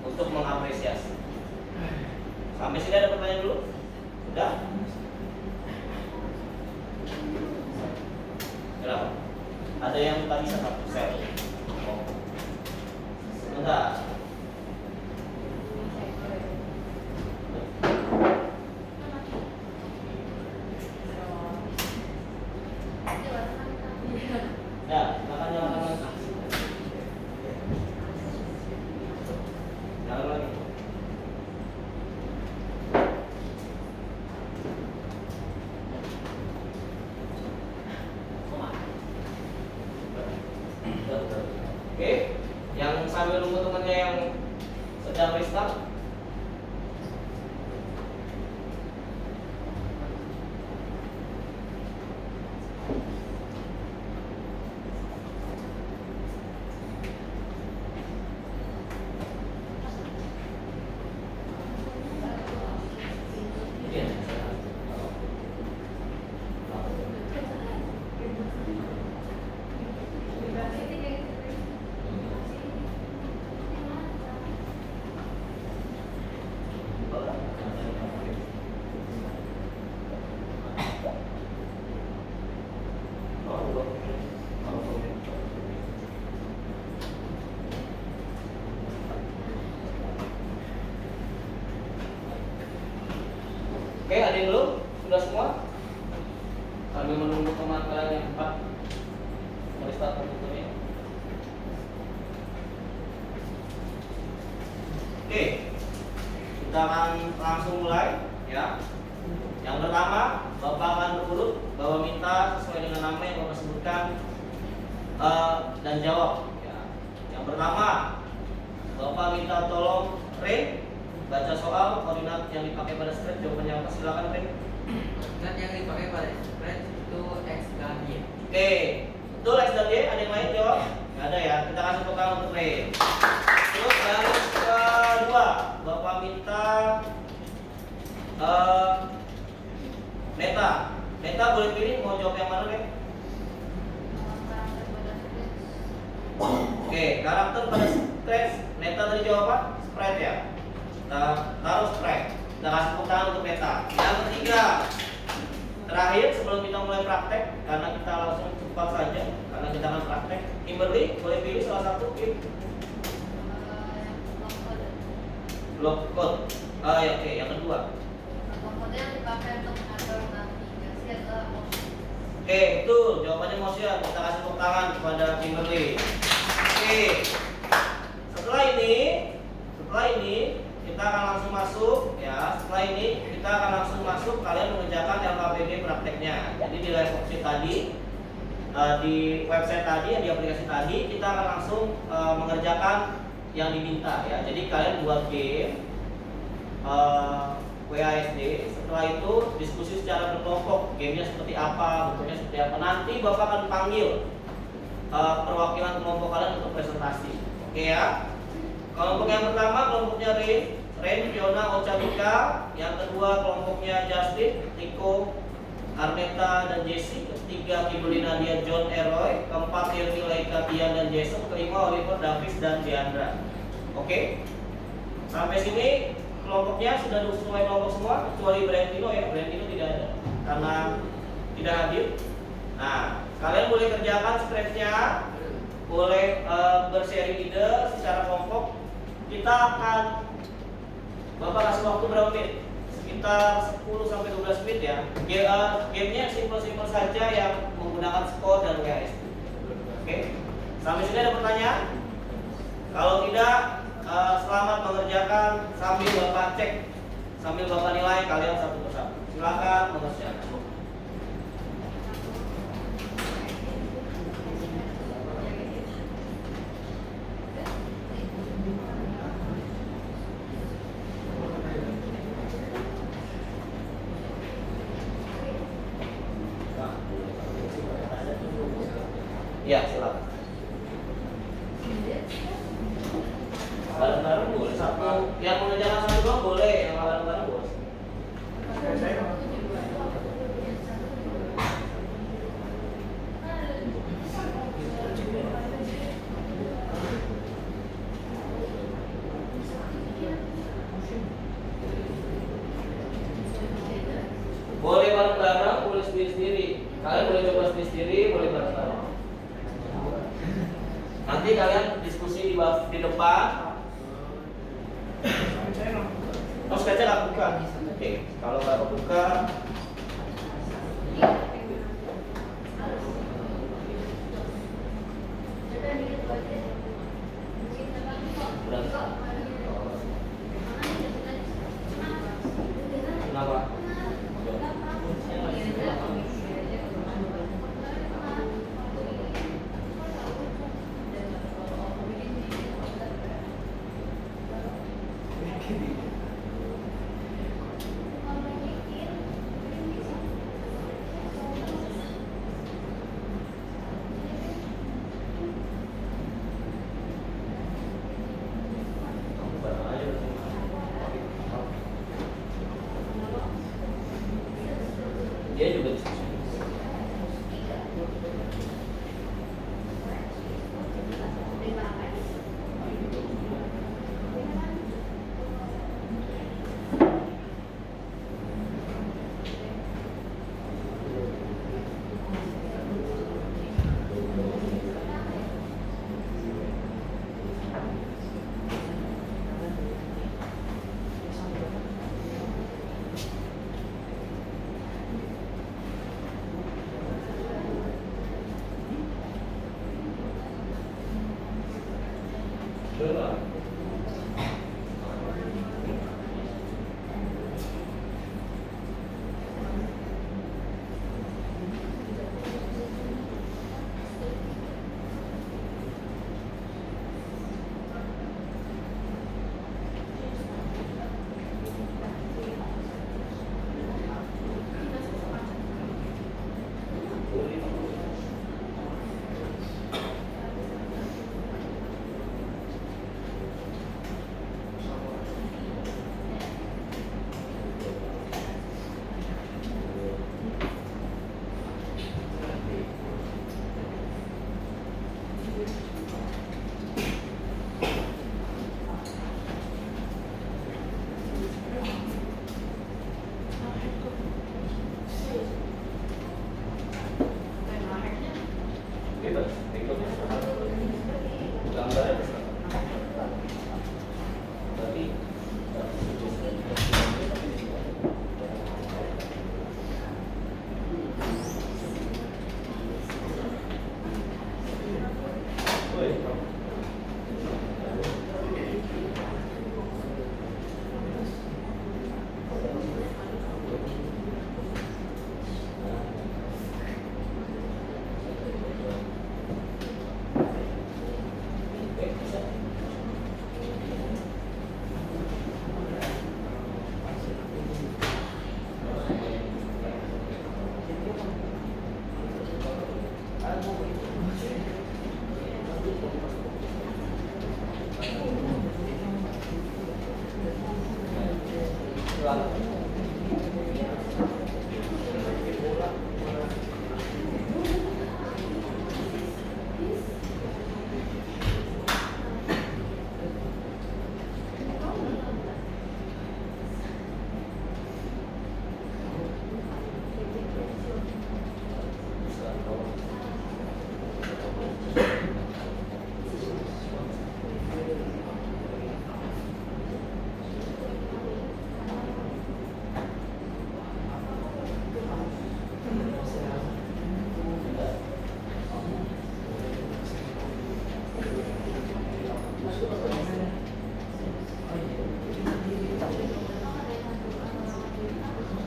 untuk mengapresiasi. Sampai sini ada pertanyaan dulu? Sudah? Kenapa? Ada yang tak bisa satu set? Oh. Sebentar. Ya, makan nyalakan lagi. Nyalakan lagi. Oke, yang sambil nunggu temannya yang sedang restart. Oke, ada yang belum? Sudah semua? Sambil menunggu teman kalian yang 4 merestart komputernya. Oke, kita akan langsung mulai ya. Yang pertama, Bapak akan berurut, Bapak minta sesuai dengan nama yang Bapak sebutkan dan jawab ya. Yang pertama, Bapak minta tolong Ray baca soal koordinat yang dipakai pada spread. Jawabannya apa? Silakan Ray. Dan yang dipakai pada spread itu X dan Y. Oke, betul X dan Y. Ada yang lain jawab? Nggak ada ya. Kita kasih tepuk tangan untuk Ray. Terus yang kedua, Bapak minta Neta. Neta boleh pilih mau jawab yang mana Ray? Oke, karakter pada spread. Neta tadi jawab apa? Spread ya. Kita taruh spread. Kita kasih tepuk tangan untuk Neta. Yang ketiga, terakhir sebelum kita mulai praktek, karena kita langsung cepat saja, karena kita akan praktek. Kimberly boleh pilih salah satu klik. Block code. Ya, oke, yang kedua. Kode yang dipakai untuk mengatur navigasi adalah motion. Oke, betul. Jawabannya motion. Kita kasih tepuk tangan kepada Kimberly. Oke. Setelah ini kita akan langsung masuk ya. Setelah ini kita akan langsung masuk. Kalian mengerjakan LKPD prakteknya. Jadi di live worksheet tadi di website tadi, di aplikasi tadi, kita akan langsung mengerjakan yang diminta ya. Jadi kalian buat game WASD, setelah itu diskusi secara berkelompok, gamenya seperti apa, bentuknya seperti apa. Nanti Bapak akan panggil perwakilan kelompok kalian untuk presentasi. Oke ya. Kelompok yang pertama kelompoknya Ren, Fiona, Ocha, Mika. Yang kedua kelompoknya Justin, Nico, Arneta, dan Jesse. Ketiga Kimberly, Nadia, John, Eroy. Keempat Hilmi, Laika, Tian, dan Jason. Kelima Oliver, Davis, dan Diandra. Oke. Sampai sini kelompoknya sudah sesuai kelompok semua kecuali Brandino ya. Brandino tidak ada karena tidak hadir. Nah, kalian boleh kerjakan spreadsheet-nya, boleh bersharing ide secara kelompok. Kita akan Bapak kasih waktu berapa menit? Sekitar 10 sampai 12 menit ya. Gamenya simpel-simpel saja yang menggunakan skor dan WASD. Oke. Sampai sini ada pertanyaan? Kalau tidak, selamat mengerjakan sambil Bapak cek, sambil Bapak nilai kalian satu persatu. Silakan mengerjakan. Ya, silakan. Bareng-bareng boleh, satu yang mengerjakan satu doang boleh, yang bareng-bareng boleh. Boleh bareng-bareng, boleh sendiri-sendiri. Kalian boleh coba sendiri-sendiri, boleh bareng-bareng. Nanti kalian diskusi di depan. Oh, sketsa nggak buka. Oke, kalau nggak buka, kenapa? Dia juga diskusi.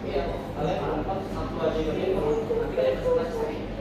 Iya, kalian berempat satu aja ini nanti kalian presentasi.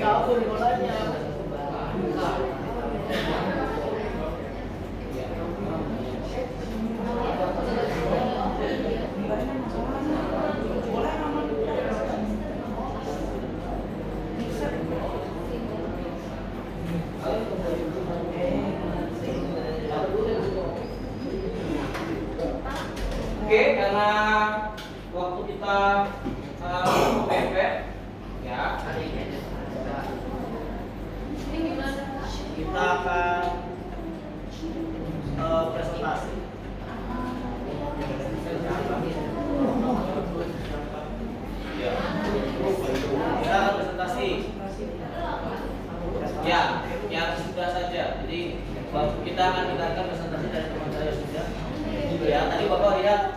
Kabur bolanya. Oke, karena waktu kita mepet, ya, kita akan presentasi. Ya. Kita akan presentasi. Ya, yang sudah saja. Jadi kita akan dengarkan presentasi dari teman saya sudah. Ya, tadi Bapak lihat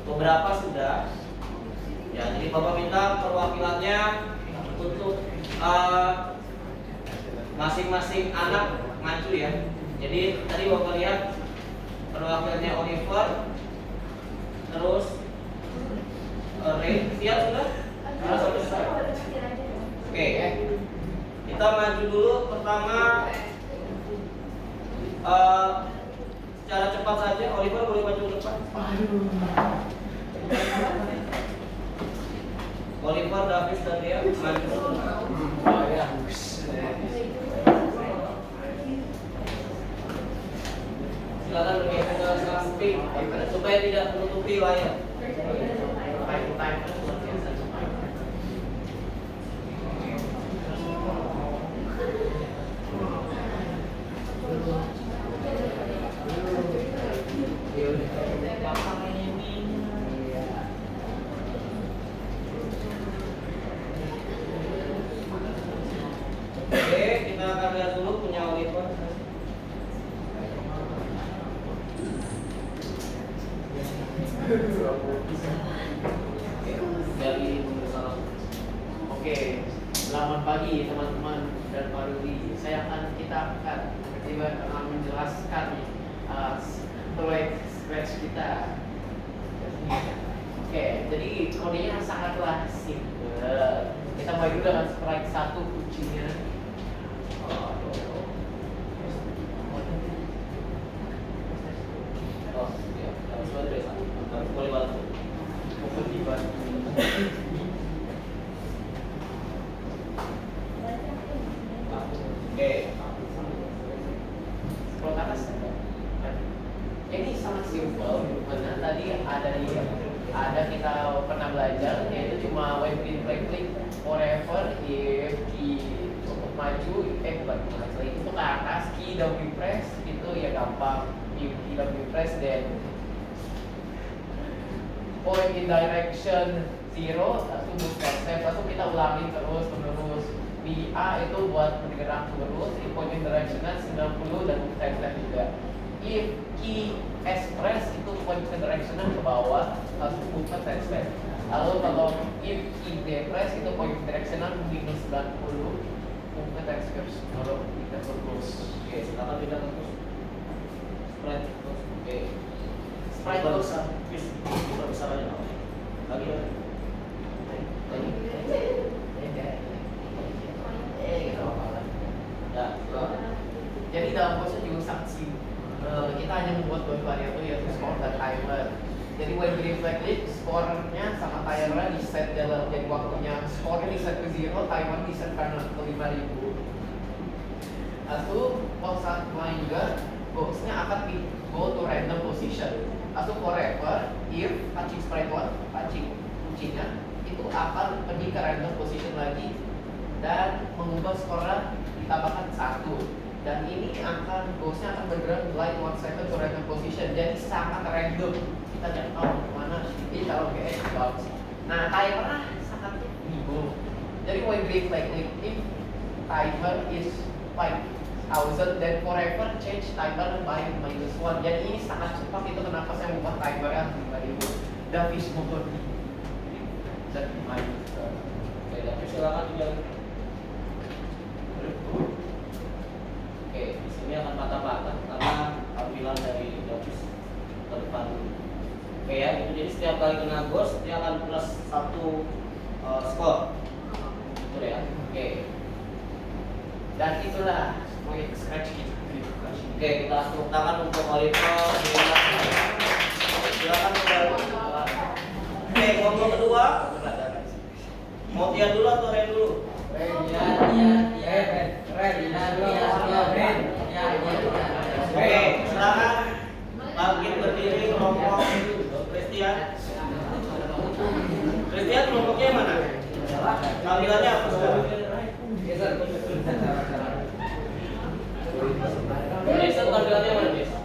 beberapa sudah. Ya, jadi Bapak minta perwakilannya untuk masing-masing anak maju ya. Jadi tadi Bapak lihat perwakilannya Oliver, terus Ray, siap sudah? Oke, kita maju dulu. Pertama, secara cepat saja, Oliver boleh maju ke depan. Oliver, Davis, dan Ria maju dulu. Silakan bergeser ke samping supaya tidak menutupi layar. Oke, kita akan lihat dulu punya Oliver. Dari salam. Oke, selamat pagi teman-teman dan Pak Rudi. Kita akan menjelaskan proyek scratch kita. Oke, jadi kodenya sangatlah simple. Kita mulai dulu dengan sprite 1 kucingnya. Oh, ya, sudah dari satu. Boleh bantu. Oke. Scroll ke atas. Ini sangat simple. Mana tadi ada kita pernah belajar yaitu cuma when green flag click forever if key cukup maju bukan maju itu ke atas key W press itu ya gampang if key W press then point in direction 0 langsung move step langsung kita ulangi terus menerus BA itu buat bergerak terus if point in directionnya 90 dan move step juga if key S press itu point in directionnya ke bawah langsung move step lalu kalau if key D press itu point in directionnya minus 90 move step lalu kita terus. Oke, silakan pindah terus. Sprite terus. Oke. Sprite terus. Bisa besar aja. Lagi ya. Ya, silakan. Jadi dalam proses juga sangat simpel. Kita hanya membuat dua variabel yaitu score dan timer. Jadi when green flag click, skornya sama timernya di set dalam jadi waktunya skornya di set ke 0, timer di set karena ke 5000. Lalu saat main juga boxnya akan go to random position. Lalu forever if pancing sprite 1, pancing kuncinya itu akan pergi ke random position lagi dan mengubah skornya ditambahkan 1. Dan ini boxnya akan bergerak like 1 second to random position. Jadi sangat random. Kita tidak tahu kemana. Jadi kalau GS bounce. Nah timernya sangat bingung. Jadi when green flag click if timer is 5000 then forever change timer by -1. Jadi ini sangat cepat itu kenapa saya ubah timernya 5000. Davis mode dan Oke, tapi silakan dijalankan. Oke, di sini akan patah Oke ya, itu jadi setiap kali kena ghost dia akan plus 1 skor. Betul ya? Oke. Dan itulah proyek scratch kita. Oke, kita tepuk tangan untuk Oliver. Silakan kembali. Oke, kelompok kedua. Mau Tian dulu atau Ren dulu? Oke, silakan bangkit berdiri kelompok Christian. Christian kelompoknya mana? Tampilannya apa sekarang? Jason tampilannya mana, Jason?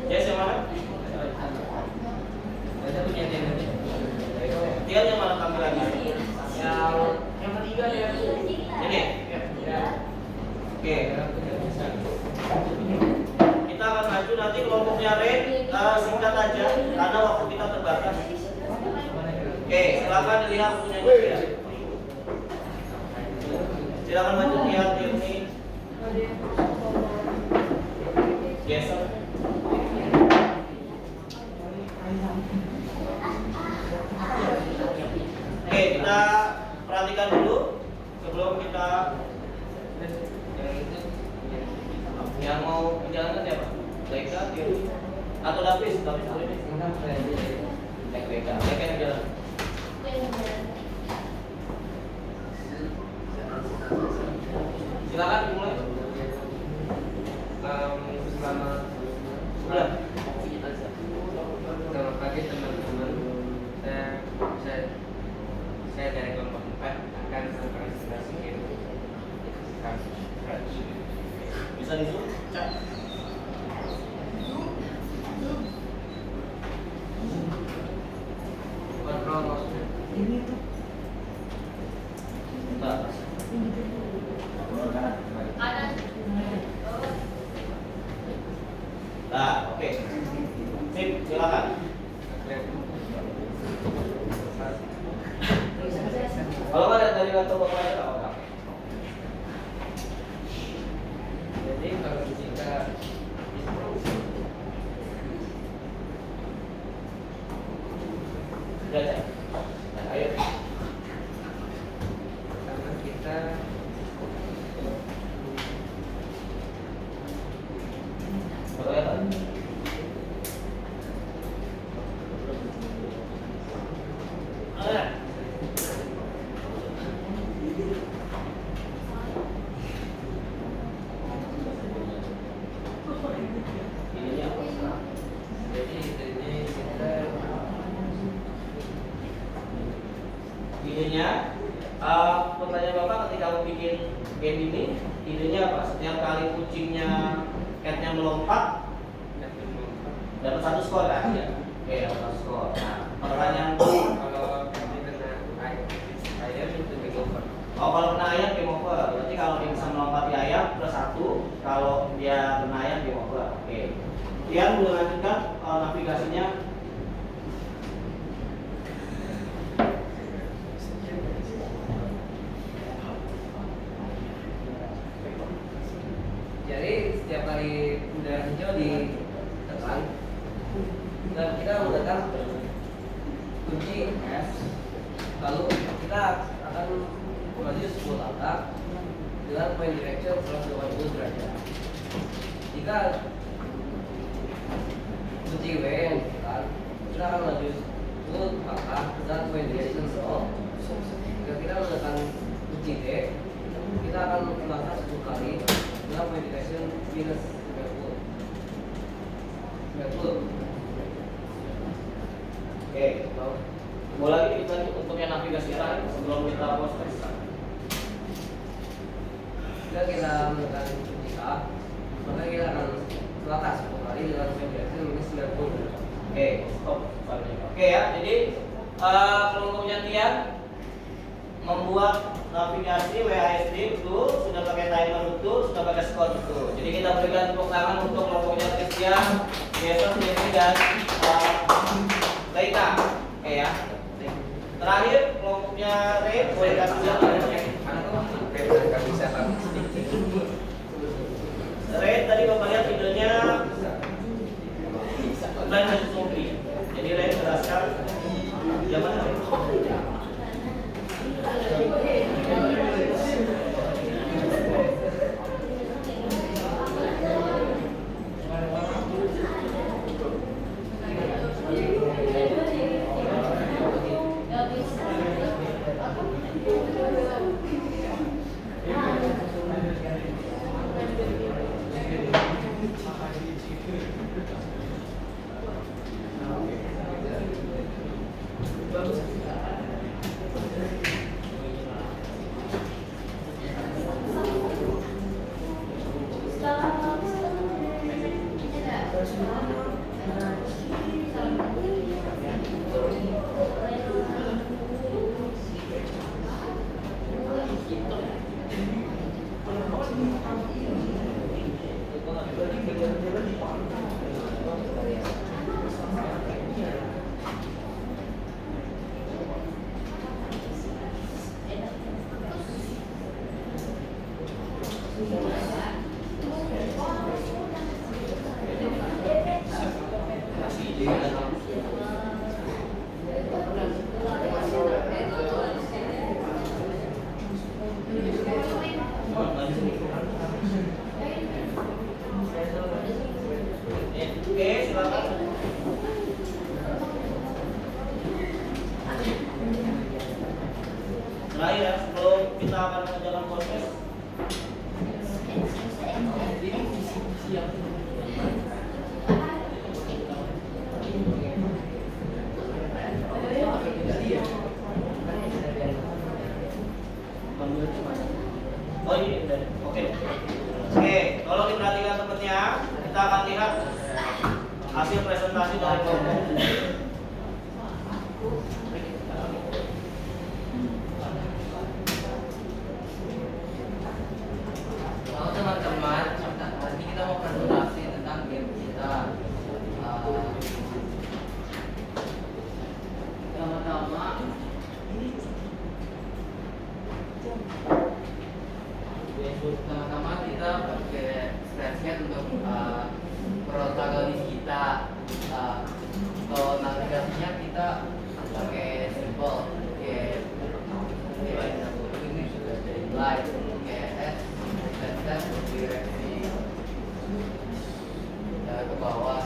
Jess yang mana? Dia yang mana tampilannya? Yang ketiga ya. Ini? Oke. Kita akan maju nanti kelompoknya Ren, singkat aja karena waktu kita terbatas. Oke, silakan dilihat punya dia. Silakan maju lihat ini. Jason. Oke, kita perhatikan dulu sebelum kita yang mau menjalankan siapa? Leka, Tiri, atau Davis? Davis boleh nih. Leka yang jalan. Silakan dimulai. Selamat pagi teman-teman. Saya dari kelompok 4 akan mempresentasikan kasus scratch. Bisa di zoom? Cak. Kontrol maksudnya. Bentar. Nah, oke. Sip, silakan. Kalau nggak dari kantor bapak aja nggak apa-apa. Jadi kalau kita Sudah, Cak. Nah, ayo. karena kita Kelihatan. Ini apa? jadi ini kita Idenya, pertanyaan bapak ketika mau bikin game ini, idenya apa? Setiap kali kucingnya, catnya melompat, dapat 1 skor kan? Iya. Oke, dapat 1 skor. Nah, pertanyaan kalau kami kena ayam itu game over. oh kalau kena ayam game over. Berarti kalau dia bisa melompati ayam plus 1, kalau dia kena ayam game over. Oke. Kemudian boleh lanjutkan navigasinya. Jadi setiap kali udara hijau ditekan, dan kita menggunakan kunci S, lalu kita akan maju 10 langkah dengan point direction 180 derajat. Jika kunci W yang ditekan, kita akan maju 10 langkah dengan point direction 0. Jika kita menggunakan kunci D, kita akan melangkah 10 kali dengan point direction minus 90. Oke. Boleh lagi kita untuk yang navigasi arah sebelum kita poster. Jika kita menekan kunci A, maka kita akan melangkah 10 kali dengan point direction minus 90. Oke, stop. Oke ya, jadi kelompoknya Tian membuat navigasi WASD betul, sudah pakai timer betul, sudah pakai skor betul. Jadi kita berikan tepuk tangan untuk kelompoknya Christian, Jason, Jeffrey dan Leita. Oke ya. Terakhir kelompok punya Ray boleh kasih lihat ya. Ray tadi Bapak lihat videonya Blind versus Zombie. Jadi Ray jelaskan yang mana Ray? Oke, silakan. Terakhir ya, sebelum kita akan mengerjakan proses. Oh ini udah. Oke. Oke, kalau diperhatikan temannya, kita akan lihat hasil presentasi dari kelompok. Halo teman-teman, nanti kita mau presentasi tentang game kita. Pertama-tama kita pakai spreadsheet untuk protagonis kita. Kalau navigasinya kita pakai simple, pakai ini sudah dari live, pakai S, direksi ke bawah.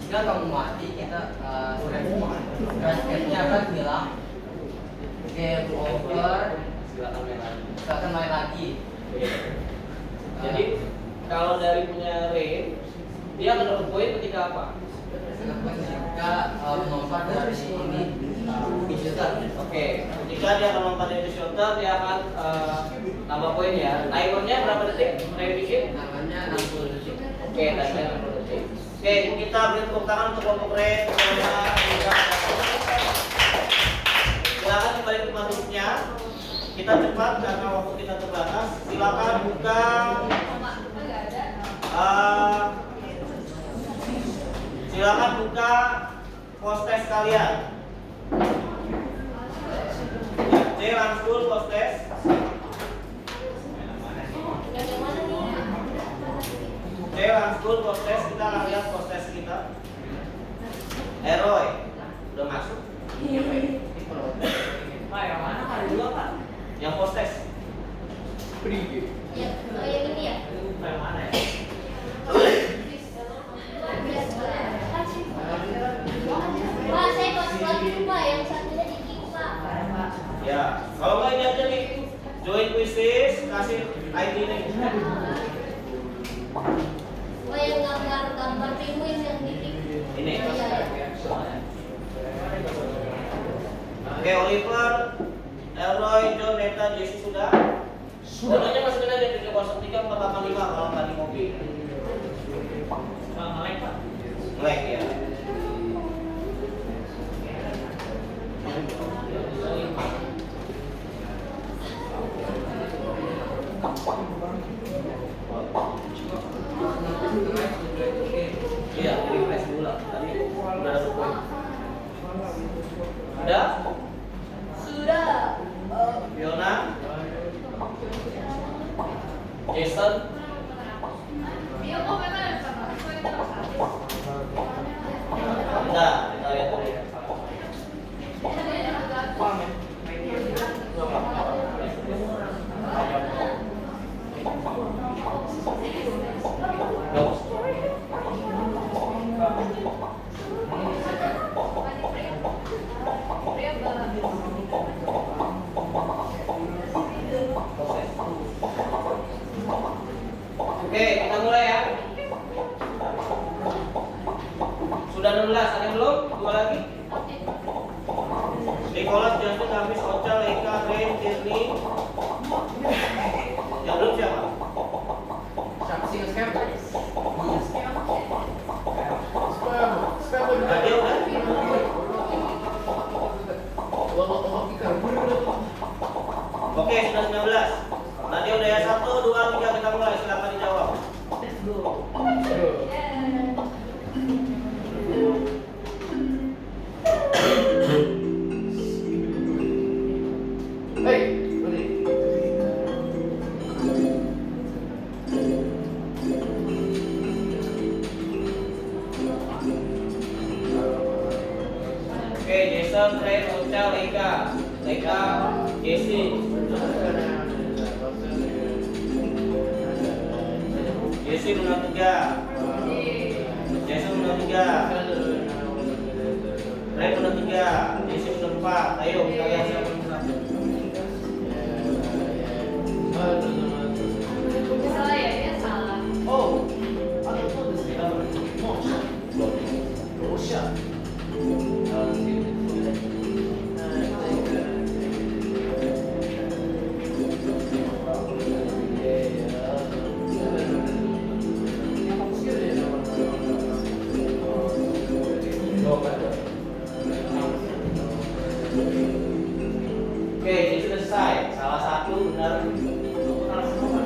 Jika kamu mati, kita spreadsheetnya akan hilang. Game over. Silakan main lagi. Jadi kalau dari punya Ray, dia akan dapat poin ketika apa? Jika melompat dari ini di shooter. Oke, ketika dia akan lompat dari shooter, dia akan tambah poin ya. Timernya berapa detik? Ray bikin? Namanya 60 detik. Oke, timernya 60 detik. Oke, kita beri tepuk tangan untuk kelompok Ray. Silakan kembali ke masuknya. Kita cepat karena waktu kita terbatas. Silakan buka silakan buka post-test kalian. C langsung post-test. C langsung post-test, kita akan lihat post-test kita. Roy, udah masuk? Pak, yang mana kali dua Pak? Yang post-test. Ya, oh yang ini ya? Yang mana ya? Pak, saya masuk lagi Pak, yang satunya di kick Pak. Ya, kalau nggak ini aja nih, join quizzes, kasih ID nih. Oh yang gambar penguin yang di kick. Ini. Oh, iya, iya. Oke, Oliver, Elroy, John, Neta, Jesse sudah. Fotonya masukin aja di 03 485 kalau nggak di mobil. Ngelek Pak. Ngelek ya. Udah? Sudah. Fiona? Jason? Dia kok memang ada sama aku itu sama. Udah, kita lihat dulu ya. Oke, kita mulai ya. Sudah 16, ada yang belum? Dua lagi. Nicholas, Justin, Hafiz, Ocha, Leika, Ray, Tierney. Yang belum siapa? Siapa sih nge-scam? Nadia udah? Oke, sudah 19. Nadia udah ya, 1, 2, 3, kita mulai. Silakan dijawab. Hey, Rudy. Oke, Jason, Ray, Ocha, Leika. Leika, Jesse. Jesse menang 3. Jason menang 3. Ray menang 3. Jesse menang 4. Ayo kita lihat siapa yang menang. Salah ya, dia salah. Oh, I don't know this guy. Russia. Oke, ini sudah selesai. Salah satu benar. Salah semua.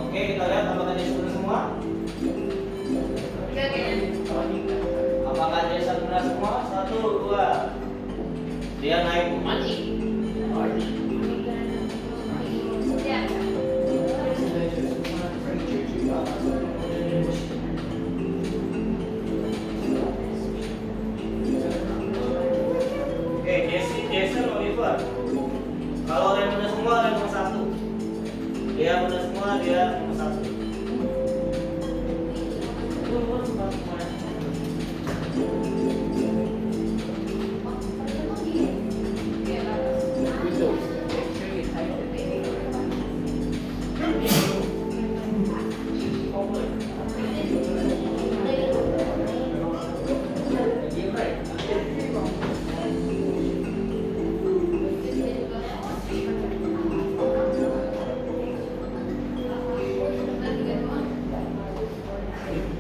Oke, kita lihat apakah dia sudah semua. Tiga kayaknya. Apakah dia benar semua? 1, 2. Dia naik. Ya. Oke, Jason, Oliver. Kalau Ren benar semua, Ren nomor 1. Dia benar semua, dia nomor 1.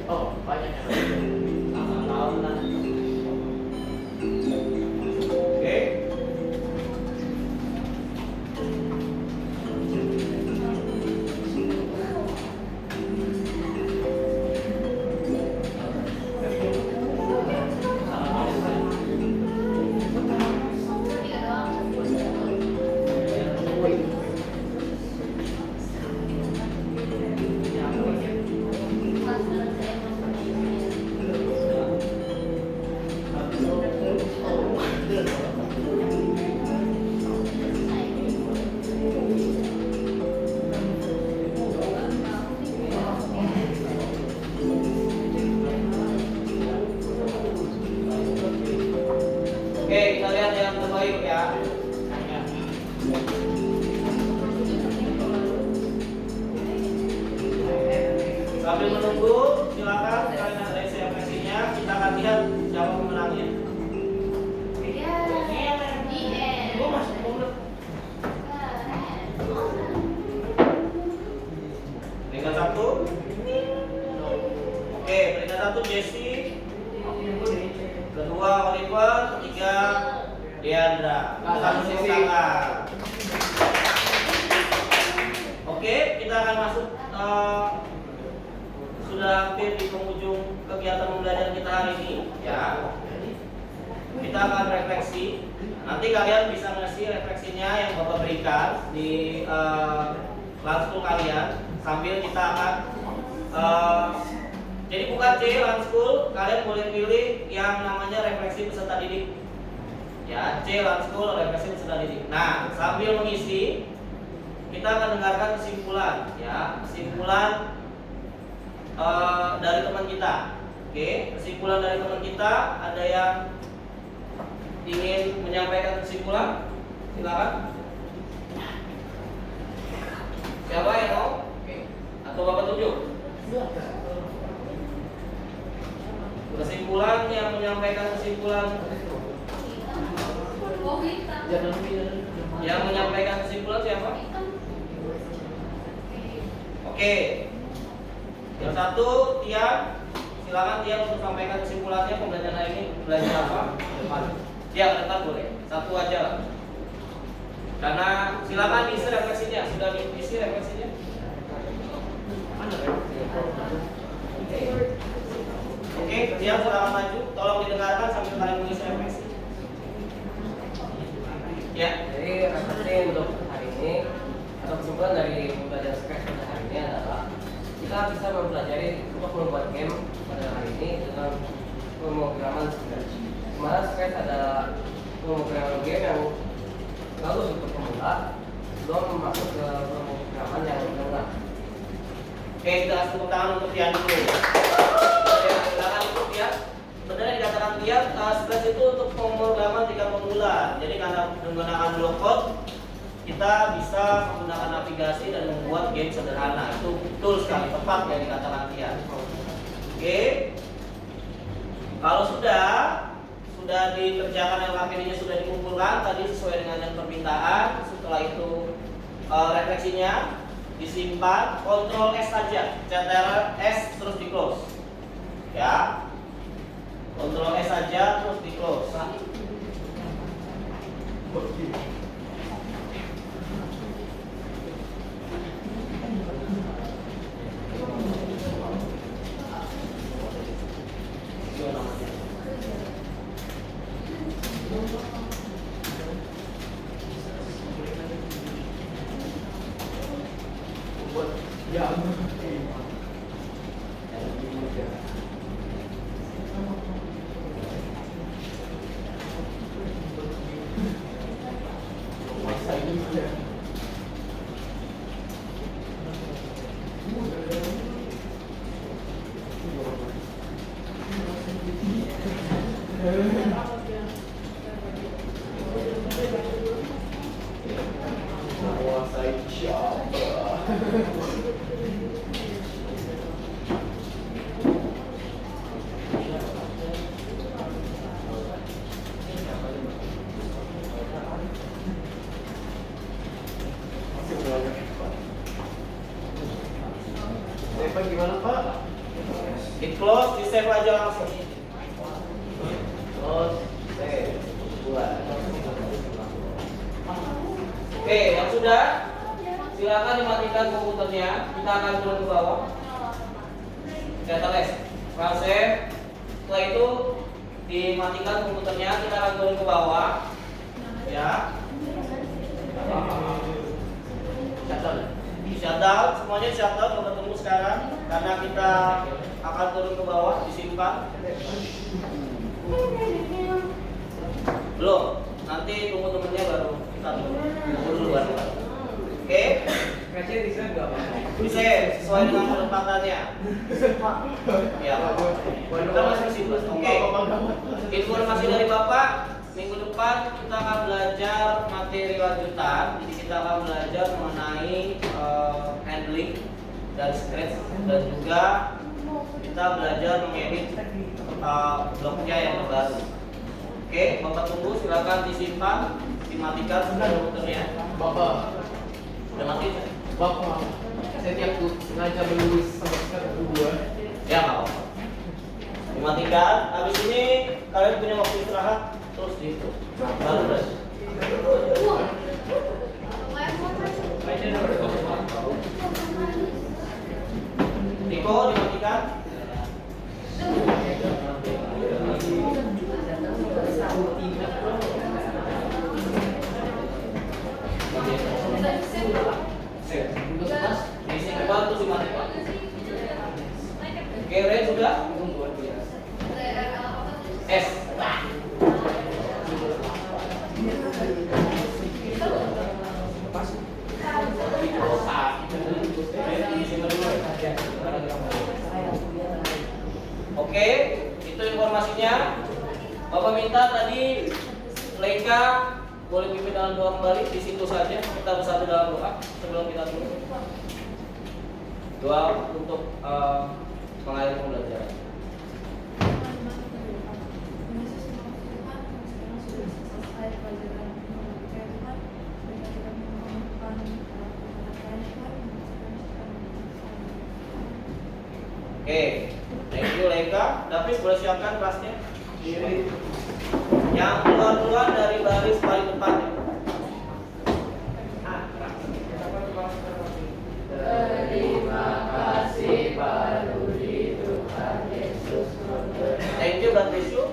Oh, banyak ya. Tahu lah. Oke. Tiga doang. Oke, kita lihat yang terbaik ya. Sambil menunggu, silakan kalian ada SMS-nya. Kita akan lihat siapa pemenangnya. Peringkat 1. Oke, peringkat 1 Jesse. Kedua Oliver, ketiga Diandra. Bukan tepuk tangan. akan masuk sudah hampir di penghujung kegiatan pembelajaran kita hari ini, ya. Kita akan refleksi. Nanti kalian bisa ngasih refleksinya yang Bapak berikan di Lanskul kalian sambil kita akan jadi bukan C Lanskul, kalian boleh pilih yang namanya refleksi peserta didik. Ya, C Lanskul refleksi peserta didik. Nah, sambil mengisi kita akan dengarkan kesimpulan, ya, kesimpulan dari teman kita. Oke, kesimpulan dari teman kita. Ada yang ingin menyampaikan kesimpulan? Silakan. Siapa yang mau? Atau Bapak tunjuk? Kesimpulan yang menyampaikan kesimpulan. Yang menyampaikan kesimpulan siapa? Oke. Yang satu, Tian. Silakan Tian untuk sampaikan kesimpulannya pembelajaran hari ini. Belajar apa? Ya, depan boleh. Satu aja lah. Karena silakan diisi refleksinya. Sudah diisi refleksinya? Oke, Tian silakan maju. Tolong didengarkan sambil kalian mengisi refleksi. Ya. Jadi refleksi untuk hari ini atau kesimpulan dari pembelajaran Scratch pada hari ini adalah kita bisa mempelajari untuk membuat game pada hari ini dengan pemrograman Scratch. Dimana Scratch adalah pemrograman game yang bagus untuk pemula, belum masuk ke pemrograman yang menengah. Oke, kita kasih tepuk tangan untuk Tian dulu. Silakan untuk Tian. Sebenarnya dikatakan Tian, Scratch itu untuk pemrograman tingkat pemula. Jadi karena menggunakan block code, kita bisa menggunakan navigasi dan membuat game sederhana. Itu betul sekali, tepat yang dikatakan Tian. Oke. Kalau sudah dikerjakan LKPD-nya sudah dikumpulkan tadi sesuai dengan yang permintaan. Setelah itu refleksinya disimpan, Ctrl S saja, Ctrl S terus di close. Ya. Ctrl S saja terus di close. Gimana Pak? Di close, di save aja langsung. Close, save, buat. Oke, yang sudah silakan dimatikan komputernya. Kita akan turun ke bawah. Ctrl S, file save. Setelah itu dimatikan komputernya. Kita akan turun ke bawah. Ya. Shutdown, semuanya shutdown. Kita tunggu sekarang karena kita akan turun ke bawah. Disimpan. Belum. Nanti tunggu temennya baru kita tunggu dulu baru. Oke. Scratch-nya di save nggak Pak? Bisa sesuai dengan penempatannya. Ya. Kita masih simpan. Oke. Informasi dari Bapak, minggu depan kita akan belajar materi lanjutan. Jadi kita akan belajar mengenai handling dari Scratch dan juga kita belajar mengedit bloknya yang terbaru. Oke, Bapak tunggu, silakan disimpan, dimatikan sudah komputernya. Bapak, Udah mati? Bapak, saya tiap sengaja menulis sampai sekarang dua. Ya nggak apa-apa. Dimatikan. Habis ini kalian punya waktu istirahat terus gitu. Baru beres. Lumayan banget. perkenan doa kembali di situ saja. Kita bersatu dalam doa sebelum kita tutup. Doa untuk mengakhiri pembelajaran. Oke, thank you Leka. Davis boleh siapkan kelasnya. Diri. Yang keluar dari baris paling depan ya. Terima kasih Pak Rudi, Tuhan Yesus. Thank you, God bless you.